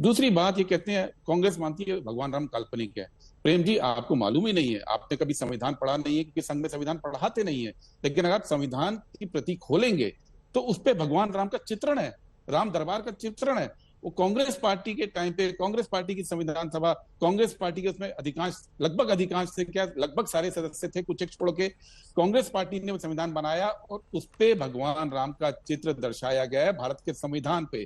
दूसरी बात ये कहते हैं कांग्रेस मानती है भगवान राम काल्पनिक है। प्रेम जी आपको मालूम ही नहीं है, आपने कभी संविधान पढ़ा नहीं है, क्योंकि संघ में संविधान पढ़ाते नहीं है। लेकिन अगर आप संविधान की प्रति खोलेंगे तो उस पर भगवान राम का चित्रण है, राम दरबार का चित्रण है। वो कांग्रेस पार्टी के टाइम पे, कांग्रेस पार्टी की संविधान सभा, कांग्रेस पार्टी के उसमें लगभग अधिकांश से क्या, लगभग सारे सदस्य थे, कुछ एक छोड़ के कांग्रेस पार्टी ने वो संविधान बनाया और उस पे भगवान राम का चित्र दर्शाया गया है भारत के संविधान पे।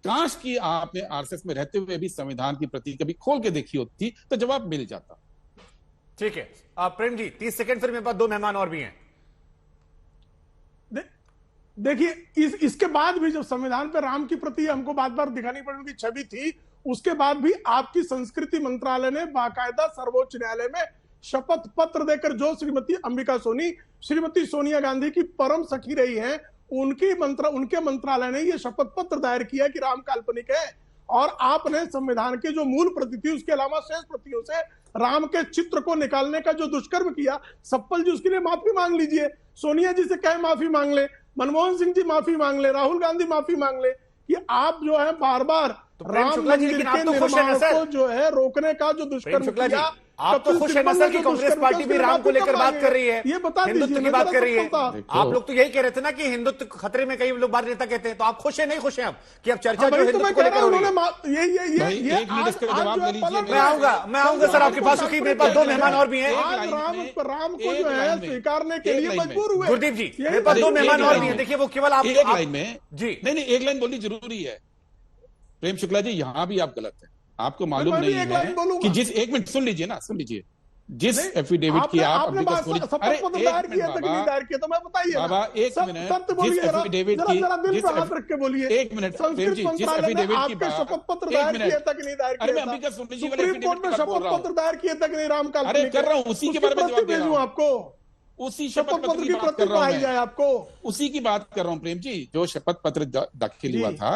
काश कि आपने आरएसएस में रहते हुए भी संविधान की प्रति कभी खोल के देखी होती तो जवाब मिल जाता। ठीक है प्रेम जी, 30 सेकंड, फिर मेरे पास 2 मेहमान और भी हैं। देखिए इसके बाद भी जब संविधान पे राम की प्रति हमको बार बार दिखानी पड़ी उनकी छवि थी, उसके बाद भी आपकी संस्कृति मंत्रालय ने बाकायदा सर्वोच्च न्यायालय में शपथ पत्र देकर, जो श्रीमती अंबिका सोनी श्रीमती सोनिया गांधी की परम सखी रही हैं, उनके मंत्रालय ने यह शपथ पत्र दायर किया कि राम काल्पनिक है। और आपने संविधान की जो मूल प्रति थी उसके अलावा शेष प्रतियों से राम के चित्र को निकालने का जो दुष्कर्म किया, सप्पल जी उसके लिए माफी मांग लीजिए, सोनिया जी से कहे माफी मांग ले, मनमोहन सिंह जी माफी मांग ले, राहुल गांधी माफी मांग ले कि आप जो है बार बार राम मंदिर के निर्माण को जो है रोकने का जो दुष्कर्म किया। आप तो खुश है ना सर कि कांग्रेस पार्टी भी राम को लेकर बात कर रही है, ये बता हिंदुत्व की बात कर रही है। आप लोग तो यही कह रहे थे ना कि हिंदुत्व खतरे में, कई लोग बात नेता कहते हैं, तो आप खुश है नहीं खुश है अब कि अब चर्चा जो हिंदुत्व को लेकर हो रही है? मैं आऊंगा सर आपके पास, क्योंकि मेरे पास 2 मेहमान और भी हैं। राम को जो है स्वीकारने के लिए मजबूर हुए। गुरदीप जी, मेरे पास 2 मेहमान और भी हैं, देखिए वो केवल आप एक लाइन में जी नहीं, एक लाइन बोलनी जरूरी है। प्रेम शुक्ला जी, यहां भी आप गलत है। आपको मालूम नहीं है कि जिस, एक मिनट सुन लीजिए ना, सुन लीजिए, जिस एफिडेविट की आप अरे बाबा एक मिनट, जिस एफिडेविट की, एक मिनट प्रेम जी, जिस एफिडेविट की शपथ पत्र दायर किया तक नहीं दायर किया, अरे मैं अंबिका सुन लीजिए, सुप्रीम कोर्ट में शपथ पत्र दायर किए तक नहीं राम काल्पनिक, अरे कर रहा हूँ, उसी के बारे में जवाब दे रहा हूँ आपको, उसी शपथ पत्र की बात कर रहा हूँ मैं, आपको उसी की बात कर रहा हूँ प्रेम जी। जो शपथ पत्र दाखिल हुआ था,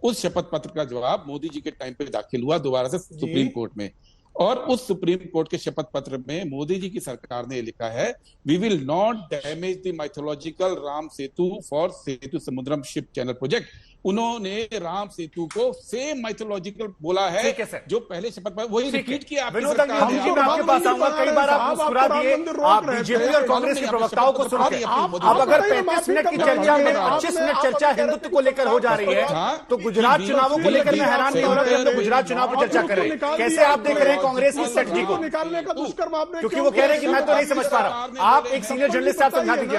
उस शपथ पत्र का जवाब मोदी जी के टाइम पे दाखिल हुआ दोबारा से सुप्रीम कोर्ट में, और उस सुप्रीम कोर्ट के शपथ पत्र में मोदी जी की सरकार ने लिखा है, we will not damage the mythological Ram Setu for Setu Samudram ship channel project. उन्होंने राम सेतु को सेम माइथोलॉजिकल बोला है जो पहले शपथ पत्र, वही रिपीट किया। विनोद अंग्रेजी जी, मैं आपके पास आऊंगा, कई बार आप मुस्कुरा दिए, आप बीजेपी और कांग्रेस के प्रवक्ताओं को सुनकर। अब अगर 35 मिनट की चर्चा में 25 मिनट चर्चा हिंदुत्व को लेकर हो जा रही है, तो गुजरात चुनावों को लेकर मैं हैरान नहीं हो रहा कि हम लोग गुजरात चुनाव पर चर्चा कर रहे हैं। कैसे आप देख रहे हैं कांग्रेस की स्ट्रेटजी को निकालने का दुष्कर्म आपने, क्योंकि वो कह रहे हैं कि मैं तो नहीं समझ पा रहा हूं। आप एक सीनियर जर्नलिस्ट, आप समझा दीजिए।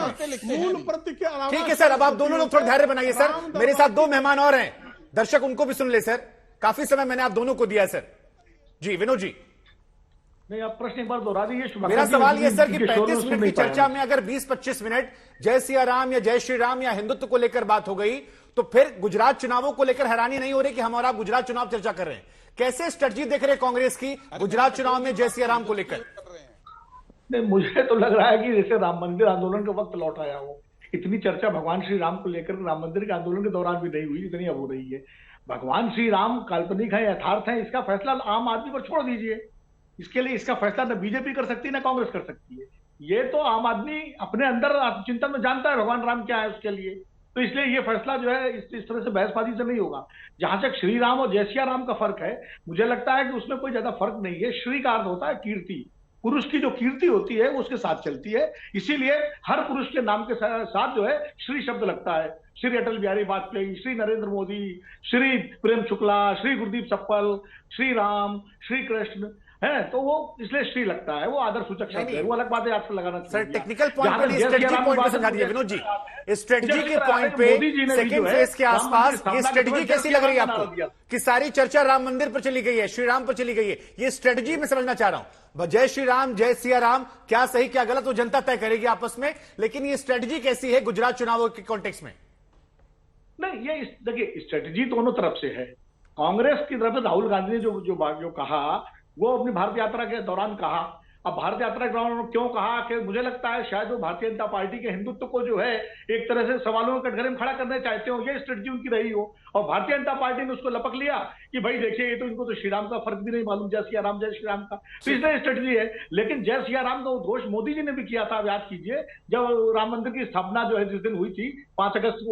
ठीक है सर, अब आप दोनों लोग थोड़ा धैर्य बनाइए सर, मेरे साथ 2 मेहमान और हैं, दर्शक उनको भी सुन ले सर, काफी समय मैंने आप दोनों को दिया है सर। जी विनोद जी, नहीं आप प्रश्न एक बार दोहरा दीजिए। मेरा सवाल यह सर कि 35 मिनट की चर्चा में अगर 20-25 मिनट जय सिया राम या जय श्री राम या हिंदुत्व को लेकर बात हो गई, तो फिर गुजरात चुनावों को लेकर हैरानी नहीं हो रही कि हम और आप गुजरात चुनाव चर्चा कर रहे हैं? कैसे स्ट्रेटजी देख रहे हैं कांग्रेस की गुजरात चुनाव में जय सिया राम को लेकर? नहीं, मुझे तो लग रहा है कि जैसे राम मंदिर आंदोलन का वक्त लौट आया हो। इतनी चर्चा भगवान श्री राम को लेकर राम मंदिर के आंदोलन के दौरान भी नहीं हुई जितनी अब हो रही है। भगवान श्री राम काल्पनिक है, यथार्थ है, इसका फैसला आम आदमी पर छोड़ दीजिए। इसके लिए इसका फैसला न बीजेपी कर सकती है न कांग्रेस कर सकती है। ये तो आम आदमी अपने अंदर आत्मचिंतन में जानता है भगवान राम क्या है उसके लिए। तो इसलिए ये फैसला जो है इस तरह से बहसबाजी से नहीं होगा। जहां तक श्री राम और जय सिया राम का फर्क है, मुझे लगता है कि उसमें कोई ज्यादा फर्क नहीं है। श्री का अर्थ होता है कीर्ति, पुरुष की जो कीर्ति होती है वो उसके साथ चलती है। इसीलिए हर पुरुष के नाम के साथ जो है श्री शब्द लगता है। श्री अटल बिहारी वाजपेयी, श्री नरेंद्र मोदी, श्री प्रेम शुक्ला, श्री गुरदीप सप्पल, श्री राम, श्री कृष्ण है, तो वो इसलिए श्री लगता है, वो आदर सूचक शब्द है। वो अलग बात है, आपसे लगाना सर टेक्निकल पॉइंट पे, स्ट्रेटजी पॉइंट पे समझा दीजिए विनोद जी। स्ट्रेटजी के पॉइंट पे सेकंड फेज के आसपास ये स्ट्रेटजी कैसी लग रही है आपको कि सारी चर्चा राम मंदिर पर चली गई है, श्री राम पर चली गई है? ये स्ट्रेटजी में समझना चाह रहा हूं। जय श्री राम जय सिया राम क्या सही क्या गलत वो जनता तय करेगी आपस में, लेकिन ये स्ट्रेटजी कैसी है गुजरात चुनावों के कॉन्टेक्स्ट में? नहीं, ये देखिए स्ट्रेटजी दोनों तरफ से है। कांग्रेस की तरफ से राहुल गांधी ने जो कहा वो अपनी भारत यात्रा के दौरान कहा। अब भारत यात्रा के दौरान क्यों कहा कि मुझे लगता है शायद वो भारतीय जनता पार्टी के हिंदुत्व को जो है एक तरह से सवालों के कटघरे में खड़ा करना चाहते हो, ये स्ट्रेटजी उनकी रही हो। और भारतीय जनता पार्टी ने उसको लपक लिया कि भाई देखिए ये तो इनको तो श्री राम का फर्क भी नहीं मालूम, जय सिया राम जय श्री राम का, तो इसलिए स्ट्रेटजी है। लेकिन जय सिया राम का उद्घोष मोदी जी ने भी किया था, आप याद कीजिए, जब राम मंदिर की स्थापना जो है जिस दिन हुई थी 5 अगस्त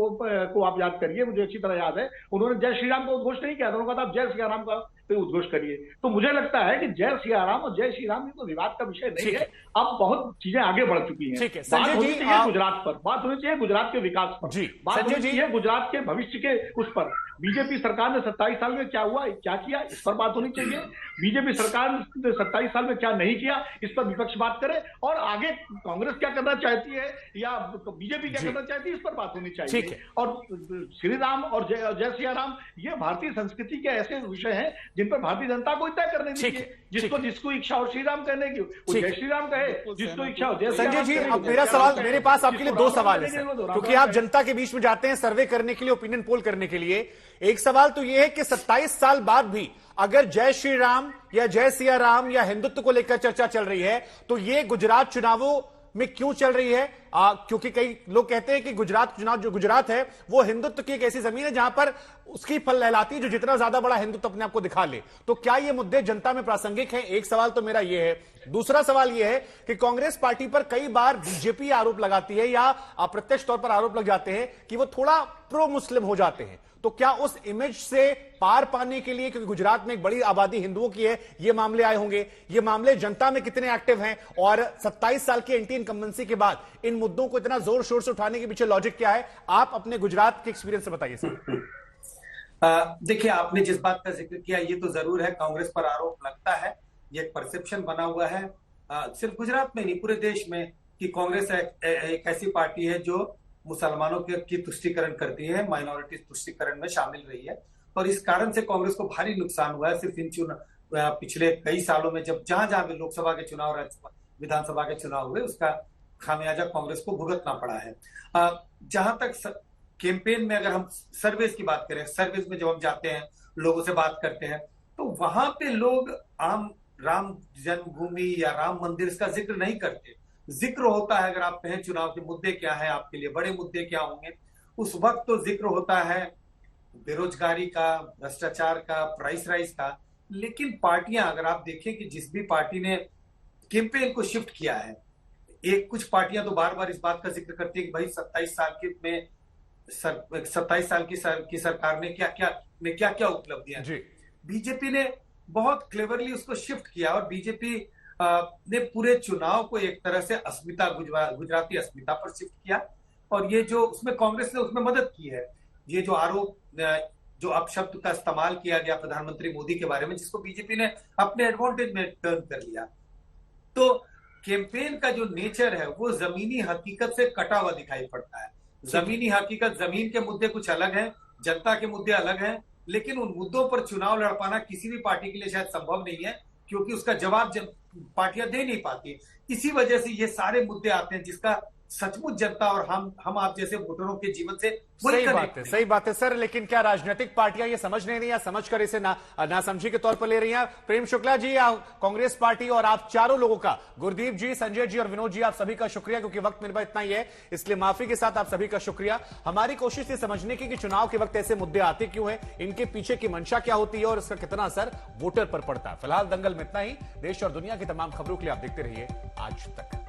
को आप याद करिए, मुझे अच्छी तरह याद है, उन्होंने जय श्री राम का उद्घोष नहीं किया था, उन्होंने कहा था जय सिया राम का उद्घोष करिए। तो मुझे लगता है कि जय सिया राम और जय श्री राम ये तो विवाद का विषय नहीं है। अब बहुत चीजें आगे बढ़ चुकी हैं। बात होनी चाहिए गुजरात पर, बात होनी चाहिए गुजरात के विकास पर, बात होनी चाहिए गुजरात के भविष्य के उस पर। बीजेपी सरकार ने 27 साल में क्या हुआ, क्या किया, इस पर बात होनी चाहिए। बीजेपी सरकार ने 27 साल में क्या नहीं किया, इस पर विपक्ष बात करे, और आगे कांग्रेस क्या करना चाहती है या बीजेपी क्या करना चाहती है, इस पर बात होनी चाहिए। और श्री राम और जय सिया राम, ये भारतीय संस्कृति के ऐसे विषय हैं जिन पर भारतीय जनता को तय करने दीजिए। जिसको इच्छा हो श्री राम कहने की, वो जय श्री राम कहे, जिसको इच्छा हो जय सिया राम। संजय जी, अब मेरा सवाल, मेरे पास आपके लिए दो सवाल है, क्योंकि आप जनता के बीच में जाते हैं सर्वे करने के लिए, ओपिनियन पोल करने के लिए। एक सवाल तो यह है कि 27 साल बाद भी अगर जय श्री राम या जय सिया राम या हिंदुत्व को लेकर चर्चा चल रही है, तो ये गुजरात चुनावों में क्यों चल रही है? क्योंकि कई लोग कहते हैं कि गुजरात चुनाव, जो गुजरात है वो हिंदुत्व की एक ऐसी जमीन है जहां पर उसकी फल लहलाती है जो जितना ज्यादा बड़ा हिंदुत्व अपने आप को दिखा ले। तो क्या ये मुद्दे जनता में प्रासंगिक हैं? एक सवाल तो मेरा ये है। दूसरा सवाल ये है कि कांग्रेस पार्टी पर कई बार बीजेपी आरोप लगाती है या अप्रत्यक्ष तौर पर आरोप लग जाते हैं कि वो थोड़ा प्रो मुस्लिम हो जाते हैं। तो क्या उस इमेज से पार पाने के लिए, क्योंकि गुजरात में एक बड़ी आबादी हिंदुओं की है, ये मामले आए होंगे, ये मामले जनता में कितने एक्टिव हैं, और 27 साल की एंटी इनकम्बेंसी के बाद इन मुद्दों को इतना जोर शोर से उठाने के पीछे लॉजिक क्या है? आप अपने गुजरात के एक्सपीरियंस से बताइए सर। देखिए, आपने जिस बात का जिक्र किया, ये तो जरूर है, कांग्रेस पर आरोप लगता है, ये एक परसेप्शन बना हुआ है सिर्फ गुजरात में नहीं, पूरे देश में, कि कांग्रेस एक ऐसी पार्टी है जो मुसलमानों की तुष्टीकरण करती है, माइनॉरिटी तुष्टीकरण में शामिल रही है, और इस कारण से कांग्रेस को भारी नुकसान हुआ है। सिर्फ इन पिछले कई सालों में जहां जहां भी लोकसभा के चुनाव, विधानसभा के चुनाव हुए, उसका खामियाजा कांग्रेस को भुगतना पड़ा है। जहां तक कैंपेन में अगर हम सर्वेस की बात करें, सर्वेस में जब हम जाते हैं, लोगों से बात करते हैं, तो वहां पे लोग आम राम जन्मभूमि या राम मंदिर इसका जिक्र नहीं करते। जिक्र होता है, अगर आप कहें चुनाव के मुद्दे क्या है आपके लिए, बड़े मुद्दे क्या होंगे, उस वक्त तो जिक्र होता है बेरोजगारी का, भ्रष्टाचार का, प्राइस राइज का। लेकिन पार्टियां, अगर आप देखें कि जिस भी पार्टी ने कैंपेन को शिफ्ट किया है, कुछ पार्टियां तो बार बार इस बात का जिक्र करती है कि भाई 27 साल की सरकार ने क्या क्या उपलब्धियां। बीजेपी ने बहुत क्लेवरली उसको शिफ्ट किया, और बीजेपी ने पूरे चुनाव को एक तरह से अस्मिता, गुजराती अस्मिता पर शिफ्ट किया, और ये जो उसमें कांग्रेस ने उसमें मदद की है। ये जो आरोप, जो अपशब्द का इस्तेमाल किया गया प्रधानमंत्री मोदी के बारे में, जिसको बीजेपी ने अपने एडवांटेज में टर्न कर लिया, तो कैंपेन का जो नेचर है वो जमीनी हकीकत से कटा हुआ दिखाई पड़ता है। जमीनी हकीकत, जमीन के मुद्दे कुछ अलग हैं, जनता के मुद्दे अलग हैं, लेकिन उन मुद्दों पर चुनाव लड़ पाना किसी भी पार्टी के लिए शायद संभव नहीं है, क्योंकि उसका जवाब पार्टियां दे नहीं पाती। इसी वजह से ये सारे मुद्दे आते हैं जिसका सचमुच जनता और हम आप जैसे वोटरों के जीवन से सही बात है सर। लेकिन क्या राजनीतिक पार्टियां ये समझ नहीं रही या समझकर इसे नासमझी के तौर पर ले रही हैं? प्रेम शुक्ला जी, या कांग्रेस पार्टी और आप चारों लोगों का, गुरदीप जी, संजय जी और विनोद जी, आप सभी का शुक्रिया, क्योंकि वक्त मेरे पास इतना ही है, इसलिए माफी के साथ आप सभी का शुक्रिया। हमारी कोशिश थी समझने की कि चुनाव के वक्त ऐसे मुद्दे आते क्यों है, इनके पीछे की मंशा क्या होती है और इसका कितना असर वोटर पर पड़ता है। फिलहाल दंगल में इतना ही। देश और दुनिया की तमाम खबरों के लिए आप देखते रहिए आज तक।